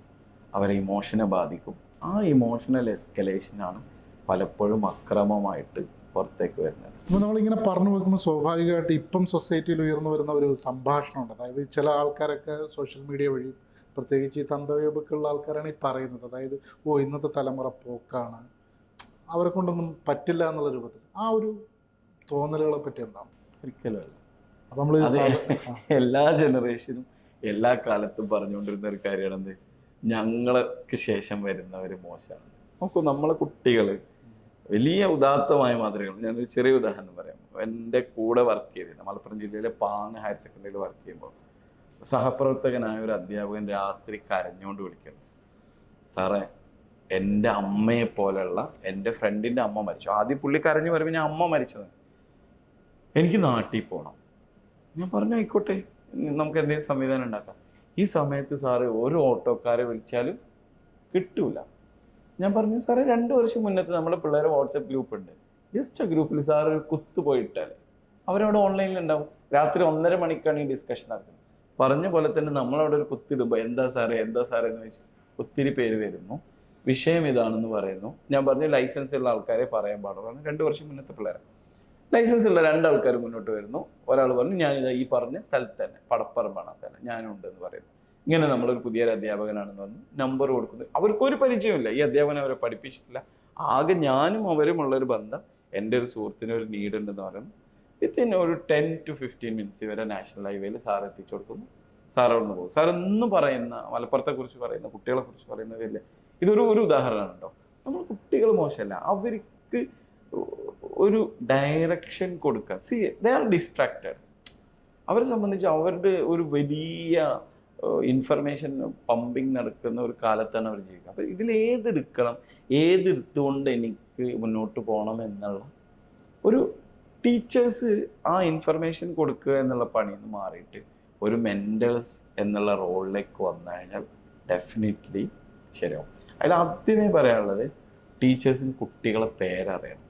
അവരെ ഇമോഷനെ ബാധിക്കും. ആ ഇമോഷണൽ എസ്കലേഷനാണ് പലപ്പോഴും അക്രമമായിട്ട് പുറത്തേക്ക് വരുന്നത്. അപ്പോൾ നമ്മളിങ്ങനെ പറഞ്ഞു വെക്കുമ്പോൾ സ്വാഭാവികമായിട്ട് ഇപ്പം സൊസൈറ്റിയിൽ ഉയർന്നു വരുന്ന ഒരു സംഭാഷണമുണ്ട്. അതായത് ചില ആൾക്കാരൊക്കെ സോഷ്യൽ മീഡിയ വഴി, പ്രത്യേകിച്ച് ഈ തന്തവ്യബുക്കുള്ള ആൾക്കാരാണ് ഈ പറയുന്നത്. അതായത് ഇന്നത്തെ തലമുറ പോക്കാണ്, അവരെ കൊണ്ടൊന്നും പറ്റില്ല എന്നുള്ള രൂപത്തിൽ. ആ ഒരു തോന്നലുകളെ പറ്റി എന്താണ്? ഒരിക്കലുമല്ല. അപ്പം നമ്മൾ എല്ലാ ജനറേഷനും എല്ലാ കാലത്തും പറഞ്ഞുകൊണ്ടിരുന്ന ഒരു കാര്യമാണെന്ത്, ഞങ്ങൾക്ക് ശേഷം വരുന്നവർ മോശമാണ്. നോക്കൂ, നമ്മളെ കുട്ടികൾ വലിയ ഉദാത്തമായ മാതൃകകൾ. ഞാനൊരു ചെറിയ ഉദാഹരണം പറയാം. എൻ്റെ കൂടെ വർക്ക് ചെയ്തിരുന്നത് മലപ്പുറം ജില്ലയിലെ പാങ് ഹയർ സെക്കൻഡറിയിൽ വർക്ക് ചെയ്യുമ്പോൾ സഹപ്രവർത്തകനായ ഒരു അധ്യാപകൻ രാത്രി കരഞ്ഞുകൊണ്ട് വിളിക്കുന്നു, സാറേ എൻ്റെ അമ്മയെ പോലെയുള്ള എൻ്റെ ഫ്രണ്ടിൻ്റെ അമ്മ മരിച്ചു. ആദ്യം പുള്ളി കരഞ്ഞു പറയുമ്പോൾ ഞാൻ അമ്മ മരിച്ചത്, എനിക്ക് നാട്ടിൽ പോകണം. ഞാൻ പറഞ്ഞു ആയിക്കോട്ടെ, നമുക്ക് എന്തെങ്കിലും സംവിധാനം ഉണ്ടാക്കാം. ഈ സമയത്ത് സാറ് ഒരു ഓട്ടോക്കാരെ വിളിച്ചാലും കിട്ടൂല. ഞാൻ പറഞ്ഞു സാറേ 2 വർഷം മുന്നത്തെ നമ്മുടെ പിള്ളേരെ വാട്സപ്പ് ഗ്രൂപ്പ് ഉണ്ട്, ജസ്റ്റ് ആ ഗ്രൂപ്പിൽ സാർ ഒരു കുത്ത് പോയിട്ടാൽ അവരവിടെ ഓൺലൈനിൽ ഉണ്ടാവും. രാത്രി 1:30 മണിക്കാണ് ഈ ഡിസ്കഷൻ നടക്കുന്നത്. പറഞ്ഞ പോലെ തന്നെ നമ്മളവിടെ ഒരു കുത്തിടുമ്പോൾ എന്താ സാറേ എന്ന് വെച്ചാൽ ഒത്തിരി പേര് വരുന്നു, വിഷയം ഇതാണെന്ന് പറയുന്നു. ഞാൻ പറഞ്ഞു ലൈസൻസ് ഉള്ള ആൾക്കാരെ പറയാൻ പാടുള്ളൂ. 2 വർഷം മുന്നത്തെ പിള്ളേരെ ലൈസൻസ് ഉള്ള 2 ആൾക്കാർ മുന്നോട്ട് വരുന്നു. ഒരാൾ പറഞ്ഞു ഞാനിതാ ഈ പറഞ്ഞ സ്ഥലത്ത് തന്നെ, പടപ്പറമ്പാണ് ആ സ്ഥലം, ഞാനും ഉണ്ടെന്ന് പറയുന്നു. ഇങ്ങനെ നമ്മളൊരു പുതിയൊരു അധ്യാപകനാണെന്ന് പറഞ്ഞു നമ്പർ കൊടുക്കുന്നത്. അവർക്കൊരു പരിചയമില്ല, ഈ അധ്യാപകൻ അവരെ പഠിപ്പിച്ചിട്ടില്ല. ആകെ ഞാനും അവരുമുള്ളൊരു ബന്ധം. എൻ്റെ ഒരു സുഹൃത്തിന് ഒരു നീഡ് ഉണ്ടെന്ന് പറയുന്നു. വിത്തിൻ ഒരു 10 to 15 മിനിറ്റ്സ് വരെ നാഷണൽ ഹൈവേയിൽ സാർ എത്തിച്ചു കൊടുക്കുന്നു. സാർ അവിടെ നിന്ന് പോകും. സാർ എന്നും പറയുന്ന മലപ്പുറത്തെ കുറിച്ച് പറയുന്ന, കുട്ടികളെ കുറിച്ച് പറയുന്ന വലിയ ഇതൊരു ഉദാഹരണമാണ് കേട്ടോ. നമ്മൾ കുട്ടികൾ മോശമല്ല, അവർക്ക് ഒരു ഡയറക്ഷൻ കൊടുക്കാൻ. C they are distracted. അവരെ സംബന്ധിച്ച് അവരുടെ ഒരു വലിയ ഇൻഫർമേഷൻ പമ്പിങ് നടക്കുന്ന ഒരു കാലത്താണ് അവർ ജീവിക്കുക. അപ്പം ഇതിലേതെടുക്കണം, ഏതെടുത്തുകൊണ്ട് എനിക്ക് മുന്നോട്ട് പോകണം എന്നുള്ള ഒരു ടീച്ചേഴ്സ് ആ ഇൻഫർമേഷൻ കൊടുക്കുക എന്നുള്ള പണിയിൽ നിന്ന് മാറിയിട്ട് ഒരു മെൻറ്റേഴ്സ് എന്നുള്ള റോളിലേക്ക് വന്നു കഴിഞ്ഞാൽ ഡെഫിനറ്റ്ലി ശരിയാവും. അതിൽ ആദ്യമേ പറയാനുള്ളത് ടീച്ചേഴ്സിന് കുട്ടികളെ പേരറിയണം.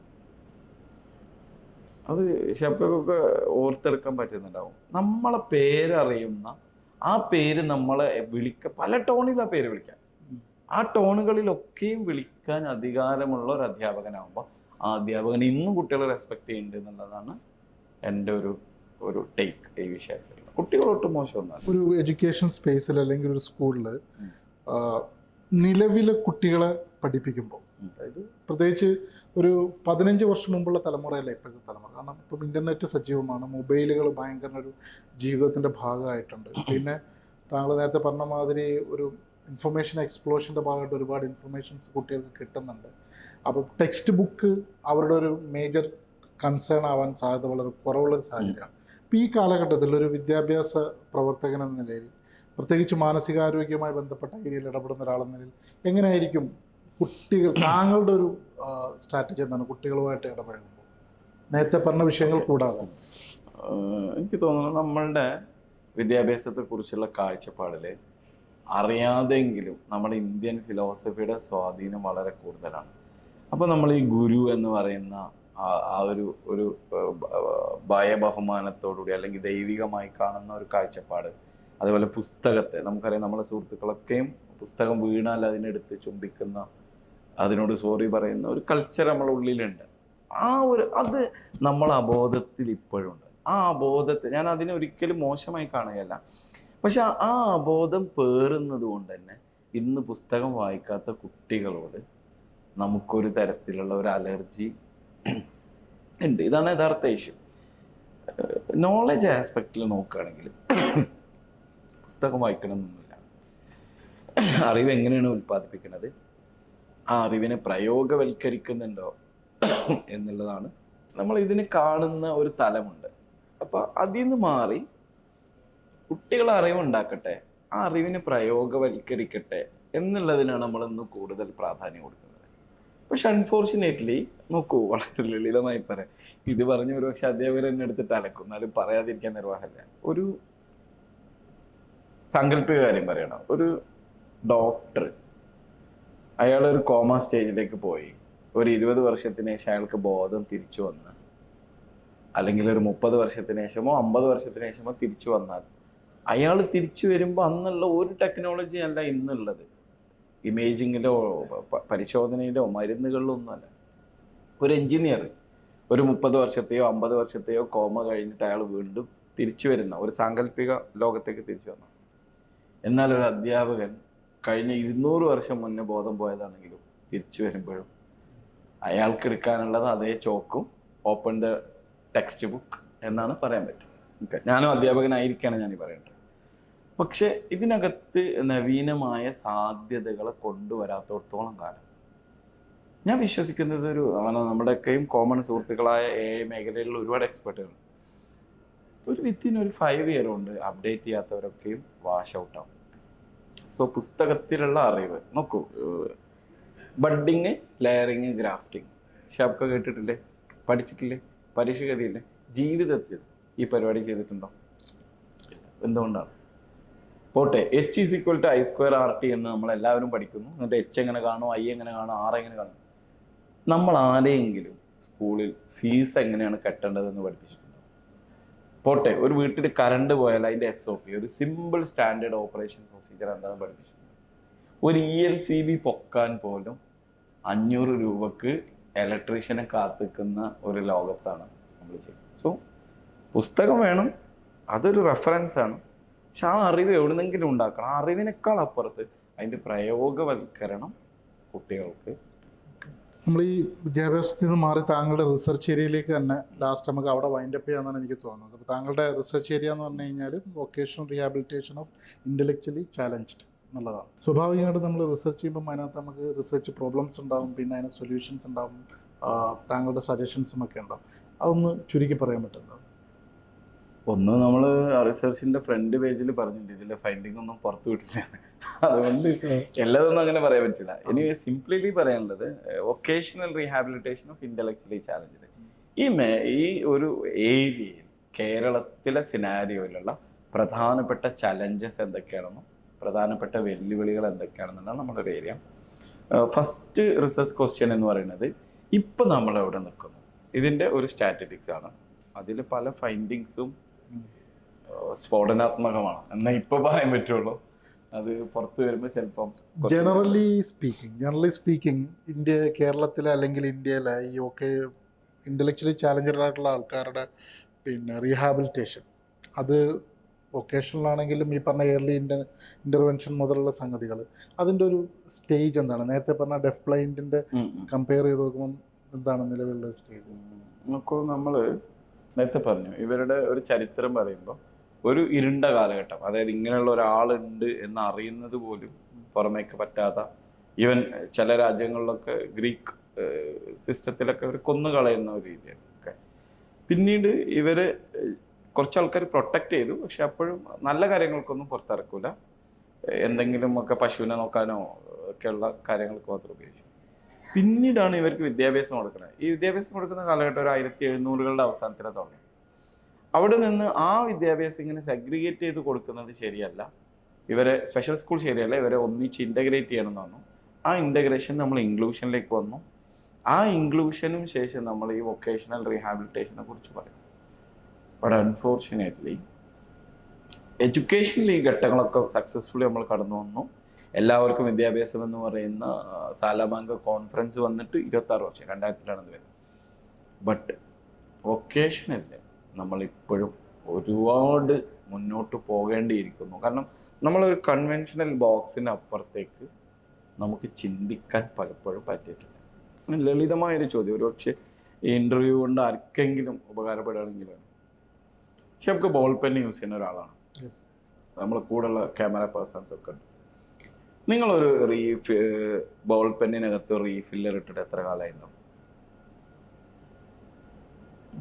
അത് ഷെഫൊക്കെ ഓർത്തെടുക്കാൻ പറ്റുന്നുണ്ടാവും. നമ്മളെ പേരറിയുന്ന, ആ പേര് നമ്മളെ പല ടോണിലാണ് പേര് വിളിക്കാം. ആ ടോണുകളിലൊക്കെയും വിളിക്കാൻ അധികാരമുള്ള ഒരു അധ്യാപകനാകുമ്പോൾ ആ അധ്യാപകൻ ഇന്നും കുട്ടികളെ റെസ്പെക്ട് ചെയ്യുന്നുണ്ട് എന്നുള്ളതാണ് എൻ്റെ ഒരു ടേക്ക് ഈ വിഷയത്തിൽ. കുട്ടികളൊട്ടും മോശമൊന്നുമല്ല. ഒരു എഡ്യൂക്കേഷൻ സ്പേസിൽ അല്ലെങ്കിൽ ഒരു സ്കൂളിൽ നിലവിലെ കുട്ടികളെ പഠിപ്പിക്കുമ്പോൾ, അതായത് പ്രത്യേകിച്ച് ഒരു 15 വർഷം മുമ്പുള്ള തലമുറയല്ല ഇപ്പോഴത്തെ തലമുറ. കാരണം ഇപ്പം ഇൻ്റർനെറ്റ് സജീവമാണ്, മൊബൈലുകൾ ഭയങ്കര ഒരു ജീവിതത്തിൻ്റെ ഭാഗമായിട്ടുണ്ട്. പിന്നെ താങ്കൾ നേരത്തെ പറഞ്ഞ മാതിരി ഒരു ഇൻഫർമേഷൻ എക്സ്പ്ലോഷൻ്റെ ഭാഗമായിട്ട് ഒരുപാട് ഇൻഫർമേഷൻസ് കുട്ടികൾക്ക് കിട്ടുന്നുണ്ട്. അപ്പോൾ ടെക്സ്റ്റ് ബുക്ക് അവരുടെ ഒരു മേജർ കൺസേൺ ആവാൻ സാധ്യത വളരെ കുറവുള്ളൊരു സാഹചര്യമാണ്. അപ്പോൾ ഈ കാലഘട്ടത്തിൽ ഒരു വിദ്യാഭ്യാസ പ്രവർത്തകൻ എന്ന നിലയിൽ, പ്രത്യേകിച്ച് മാനസികാരോഗ്യവുമായി ബന്ധപ്പെട്ട ഏരിയയിൽ ഇടപെടുന്ന ഒരാളെന്ന നിലയിൽ എങ്ങനെയായിരിക്കും കുട്ടികൾ, താങ്കളുടെ ഒരു സ്ട്രാറ്റജി എന്താണ് കുട്ടികളുമായിട്ട് ഇടപഴകുമ്പോൾ, നേരത്തെ പറഞ്ഞ വിഷയങ്ങൾ കൂടാതെ? എനിക്ക് തോന്നുന്നു നമ്മളുടെ വിദ്യാഭ്യാസത്തെക്കുറിച്ചുള്ള കാഴ്ചപ്പാടിൽ അറിയാതെങ്കിലും നമ്മുടെ ഇന്ത്യൻ ഫിലോസഫിയുടെ സ്വാധീനം വളരെ കൂടുതലാണ്. അപ്പോൾ നമ്മൾ ഈ ഗുരു എന്ന് പറയുന്ന ആ ഒരു ഭയബഹുമാനത്തോടുകൂടി അല്ലെങ്കിൽ ദൈവികമായി കാണുന്ന ഒരു കാഴ്ചപ്പാട്, അതുപോലെ പുസ്തകത്തെ നമുക്കറിയാം, നമ്മളെ സുഹൃത്തുക്കളൊക്കെയും പുസ്തകം വീണാൽ അതിനെടുത്ത് ചുംബിക്കുന്ന, അതിനോട് സോറി പറയുന്ന ഒരു കൾച്ചർ നമ്മളെ ഉള്ളിലുണ്ട്. അത് നമ്മളെ അബോധത്തിൽ ഇപ്പോഴുണ്ട്. ആ അബോധത്തെ ഞാൻ അതിനെ ഒരിക്കലും മോശമായി കാണുകയല്ല. പക്ഷെ ആ അബോധം പേറുന്നത് കൊണ്ട് തന്നെ ഇന്ന് പുസ്തകം വായിക്കാത്ത കുട്ടികളോട് നമുക്കൊരു തരത്തിലുള്ള ഒരു അലർജി ഉണ്ട്. ഇതാണ് യഥാർത്ഥ ഇഷ്യൂ. നോളജ് ആസ്പെക്റ്റിൽ നോക്കുകയാണെങ്കിൽ പുസ്തകം വായിക്കണമെന്നൊന്നുമില്ല. അറിവ് എങ്ങനെയാണ് ഉൽപ്പാദിപ്പിക്കുന്നത്, ആ അറിവിനെ പ്രയോഗവൽക്കരിക്കുന്നുണ്ടോ എന്നുള്ളതാണ് നമ്മൾ ഇതിന് കാണുന്ന ഒരു തലമുണ്ട്. അപ്പം അതിൽ നിന്ന് മാറി കുട്ടികൾ അറിവുണ്ടാക്കട്ടെ, ആ അറിവിനെ പ്രയോഗവൽക്കരിക്കട്ടെ എന്നുള്ളതിനാണ് നമ്മളിന്ന് കൂടുതൽ പ്രാധാന്യം കൊടുക്കുന്നത്. പക്ഷെ അൺഫോർച്ചുനേറ്റ്ലി നോക്കൂ, വളരെ ലളിതമായി പറയാം, ഇത് പറഞ്ഞ ഒരുപക്ഷെ അധ്യാപകർ എന്നെ എടുത്തിട്ട് അലക്കും, എന്നാലും പറയാതിരിക്കാൻ നിർവാഹമില്ല. ഒരു സാങ്കല്പിക കാര്യം പറയണം. ഒരു ഡോക്ടർ, അയാളൊരു കോമ സ്റ്റേജിലേക്ക് പോയി, ഒരു 20 വർഷത്തിന് ശേഷം അയാൾക്ക് ബോധം തിരിച്ചു വന്ന്, അല്ലെങ്കിൽ ഒരു 30 വർഷത്തിന് ശേഷമോ 50 വർഷത്തിന് ശേഷമോ തിരിച്ചു വന്നാൽ, അയാൾ തിരിച്ചു വരുമ്പോൾ അന്നുള്ള ഒരു ടെക്നോളജി അല്ല ഇന്നുള്ളത്. ഇമേജിങ്ങിലോ പരിശോധനയിലോ മരുന്നുകളിലോ ഒന്നുമല്ല. ഒരു എൻജിനീയർ ഒരു 30 വർഷത്തെയോ 50 വർഷത്തെയോ കോമ കഴിഞ്ഞിട്ട് അയാൾ വീണ്ടും തിരിച്ചു വരുന്ന ഒരു സാങ്കല്പിക ലോകത്തേക്ക് തിരിച്ചു വന്നു. എന്നാൽ ഒരു അധ്യാപകൻ കഴിഞ്ഞ 200 വർഷം മുന്നേ ബോധം പോയതാണെങ്കിലും തിരിച്ചു വരുമ്പോഴും അയാൾക്ക് എടുക്കാനുള്ളത് അതേ ചോക്കും, ഓപ്പൺ ദ ടെക്സ്റ്റ് ബുക്ക് എന്നാണ് പറയാൻ പറ്റും. ഓക്കെ, ഞാനും അധ്യാപകനായിരിക്കാണ് ഞാനീ പറയേണ്ടത്. പക്ഷെ ഇതിനകത്ത് നവീനമായ സാധ്യതകളെ കൊണ്ടുവരാത്തോടത്തോളം കാലം ഞാൻ വിശ്വസിക്കുന്നത് നമ്മുടെയൊക്കെയും കോമൺ സുഹൃത്തുക്കളായ AI മേഖലയിലുള്ള ഒരുപാട് എക്സ്പെർട്ടുകൾ വിത്തിൻ ഒരു 5 ഇയർ കൊണ്ട് അപ്ഡേറ്റ് ചെയ്യാത്തവരൊക്കെയും വാഷ് ഔട്ട് ആവും. സോ പുസ്തകത്തിലുള്ള അറിവ് നോക്കൂ, ബഡ്ഡിങ്, ലെയറിങ്, ഗ്രാഫ്റ്റിംഗ്, ഷാപ്ക കേട്ടിട്ടില്ലേ, പഠിച്ചിട്ടില്ലേ, പരീക്ഷ കഥയില്ലേ? ജീവിതത്തിൽ ഈ പരിപാടി ചെയ്തിട്ടുണ്ടോ? എന്തുകൊണ്ടാണ്? പോട്ടെ, H=I²RT എന്ന് നമ്മളെല്ലാവരും പഠിക്കുന്നു. എന്നിട്ട് H എങ്ങനെ കാണും, I എങ്ങനെ കാണും, R എങ്ങനെ കാണും. നമ്മൾ ആരെയെങ്കിലും സ്കൂളിൽ ഫീസ് എങ്ങനെയാണ് കെട്ടേണ്ടതെന്ന് പഠിപ്പിച്ചിട്ടുണ്ടോ? പോട്ടെ, ഒരു വീട്ടിൽ കറണ്ട് പോയാൽ അതിൻ്റെ SOP, ഒരു സിമ്പിൾ സ്റ്റാൻഡേർഡ് ഓപ്പറേഷൻ പ്രൊസീജിയർ എന്താണെന്ന് പഠിപ്പിച്ചിട്ടുണ്ട്. ഒരു ELCB പൊക്കാൻ പോലും 500 രൂപക്ക് ഇലക്ട്രീഷ്യനെ കാത്തിക്കുന്ന ഒരു ലോകത്താണ് നമ്മൾ ചെയ്യുന്നത്. സോ പുസ്തകം വേണം, അതൊരു റെഫറൻസാണ്. പക്ഷെ ആ അറിവ് എവിടുന്നെങ്കിലും ഉണ്ടാക്കണം. ആ അറിവിനേക്കാൾ അപ്പുറത്ത് അതിൻ്റെ പ്രയോഗവൽക്കരണം കുട്ടികൾക്ക്. നമ്മൾ ഈ വിദ്യാഭ്യാസത്തിൽ നിന്ന് മാറി താങ്കളുടെ റിസർച്ച് ഏരിയയിലേക്ക് തന്നെ ലാസ്റ്റ് നമുക്ക് അവിടെ വൈൻഡപ്പ് ചെയ്യാമെന്നാണ് എനിക്ക് തോന്നുന്നത്. അപ്പോൾ താങ്കളുടെ റിസർച്ച് ഏരിയ എന്ന് പറഞ്ഞു കഴിഞ്ഞാൽ vocational rehabilitation of intellectually challenged എന്നുള്ളതാണ്. സ്വാഭാവികമായിട്ട് നമ്മൾ റിസർച്ച് ചെയ്യുമ്പോൾ അതിനകത്ത് നമുക്ക് റിസർച്ച് പ്രോബ്ലംസ് ഉണ്ടാകും, പിന്നെ അതിന് സൊല്യൂഷൻസ് ഉണ്ടാകും, താങ്കളുടെ സജഷൻസും ഒക്കെ ഉണ്ടാകും. അതൊന്ന് ചുരുക്കി പറയാൻ പറ്റുന്നത്? ഒന്ന്, നമ്മൾ റിസർച്ചിൻ്റെ ഫ്രണ്ട് പേജിൽ പറഞ്ഞിട്ടുണ്ട് ഇതിലെ ഫൈൻഡിങ് ഒന്നും പുറത്തു വിട്ടില്ല, അതുകൊണ്ട് എല്ലാതൊന്നും അങ്ങനെ പറയാൻ പറ്റില്ല. ഇനി സിംപ്ലിലി പറയാനുള്ളത് vocational rehabilitation of intellectually challenged. ഈ ഒരു ഏരിയയിൽ കേരളത്തിലെ സിനാരിയോയിലുള്ള പ്രധാനപ്പെട്ട ചലഞ്ചസ് എന്തൊക്കെയാണെന്നും പ്രധാനപ്പെട്ട വെല്ലുവിളികൾ എന്തൊക്കെയാണെന്നാണ് നമ്മുടെ ഒരു ഏരിയ. ഫസ്റ്റ് റിസർച്ച് ക്വസ്റ്റ്യൻ എന്ന് പറയുന്നത് ഇപ്പം നമ്മൾ എവിടെ നിൽക്കുന്നു, ഇതിൻ്റെ ഒരു സ്റ്റാറ്റിസ്റ്റിക്സ് ആണ്. അതിൽ പല ഫൈൻഡിങ്സും സ്ഫോടനാത്മകമാണ് എന്നാൽ ഇപ്പോൾ പറയാൻ പറ്റുള്ളൂ. അത് പുറത്ത് വരുമ്പോൾ ചിലപ്പം ജനറലി സ്പീക്കിംഗ് കേരളത്തിലെ അല്ലെങ്കിൽ ഇന്ത്യയിലെ ഈ ഒക്കെ ഇൻ്റലക്ച്വലി ചാലഞ്ചഡ് ആയിട്ടുള്ള ആൾക്കാരുടെ പിന്നെ റീഹാബിലിറ്റേഷൻ, അത് വൊക്കേഷണലാണെങ്കിലും ഈ പറഞ്ഞ ഏർലി ഇൻ്റർവെൻഷൻ മുതലുള്ള സംഗതികൾ, അതിൻ്റെ ഒരു സ്റ്റേജ് എന്താണ്? നേരത്തെ പറഞ്ഞ ഡെഫ് ബ്ലൈൻഡിൻ്റെ കമ്പയർ ചെയ്ത് നോക്കുമ്പോൾ എന്താണ് നിലവിലുള്ള സ്റ്റേജ്? നോക്കൂ, നമ്മൾ നേരത്തെ പറഞ്ഞു ഇവരുടെ ഒരു ചരിത്രം പറയുമ്പോൾ ഒരു ഇരുണ്ട കാലഘട്ടം, അതായത് ഇങ്ങനെയുള്ള ഒരാളുണ്ട് എന്ന് അറിയുന്നത് പോലും പുറമേക്ക് പറ്റാത്ത, ഈവൻ ചില രാജ്യങ്ങളിലൊക്കെ ഗ്രീക്ക് സിസ്റ്റത്തിലൊക്കെ അവർ കൊന്നുകളയുന്ന ഒരു രീതിയാണ്. ഓക്കെ, പിന്നീട് ഇവര് കുറച്ച് ആൾക്കാർ പ്രൊട്ടക്റ്റ് ചെയ്തു, പക്ഷെ അപ്പോഴും നല്ല കാര്യങ്ങൾക്കൊന്നും പുറത്തിറക്കൂല. എന്തെങ്കിലും ഒക്കെ പശുവിനെ നോക്കാനോ ഒക്കെയുള്ള കാര്യങ്ങൾക്ക് മാത്രം ഉപയോഗിച്ചു. പിന്നീടാണ് ഇവർക്ക് വിദ്യാഭ്യാസം കൊടുക്കുന്നത്. ഈ വിദ്യാഭ്യാസം കൊടുക്കുന്ന കാലഘട്ടം ഒരു 1700-കളുടെ അവസാനത്തിലാണ് തുടങ്ങി. അവിടെ നിന്ന് ആ വിദ്യാഭ്യാസം ഇങ്ങനെ സെഗ്രിഗേറ്റ് ചെയ്ത് കൊടുക്കുന്നത് ശരിയല്ല, ഇവരെ സ്പെഷ്യൽ സ്കൂൾ ശരിയല്ല, ഇവരെ ഒന്നിച്ച് ഇൻ്റഗ്രേറ്റ് ചെയ്യണമെന്ന് വന്നു. ആ ഇൻ്റഗ്രേഷൻ നമ്മൾ ഇൻക്ലൂഷനിലേക്ക് വന്നു. ആ ഇൻക്ലൂഷനും ശേഷം നമ്മൾ ഈ വൊക്കേഷണൽ റീഹാബിലിറ്റേഷനെ കുറിച്ച് പറയും. ബട്ട് അൺഫോർച്ചുനേറ്റ്ലി എഡ്യൂക്കേഷനിൽ ഈ ഘട്ടങ്ങളൊക്കെ സക്സസ്ഫുള്ളി നമ്മൾ കടന്നു വന്നു. എല്ലാവർക്കും വിദ്യാഭ്യാസം എന്ന് പറയുന്ന സാലമാങ്ക കോൺഫറൻസ് വന്നിട്ട് 26 വർഷം, 2000-ലാണ് വരുന്നത്. ബട്ട് വൊക്കേഷനിൽ നമ്മളിപ്പോഴും ഒരുപാട് മുന്നോട്ട് പോകേണ്ടിയിരിക്കുന്നു. കാരണം നമ്മളൊരു കൺവെൻഷണൽ ബോക്സിന് അപ്പുറത്തേക്ക് നമുക്ക് ചിന്തിക്കാൻ പലപ്പോഴും പറ്റിയിട്ടില്ല. ലളിതമായൊരു ചോദ്യം, ഒരുപക്ഷെ ഈ ഇൻ്റർവ്യൂ കൊണ്ട് ആർക്കെങ്കിലും ഉപകാരപ്പെടുകയാണെങ്കിലാണ്. പക്ഷെ നമുക്ക് ബോൾ പെൻ യൂസ് ചെയ്യുന്ന ഒരാളാണ്, നമ്മൾ കൂടെയുള്ള ക്യാമറ പേഴ്സൺസ് ഒക്കെ ഉണ്ട്. നിങ്ങളൊരു ബോൾ പെന്നിനകത്ത് റീഫില്ലർ ഇട്ടിട്ട് എത്ര കാലമായിട്ടുണ്ടാവും?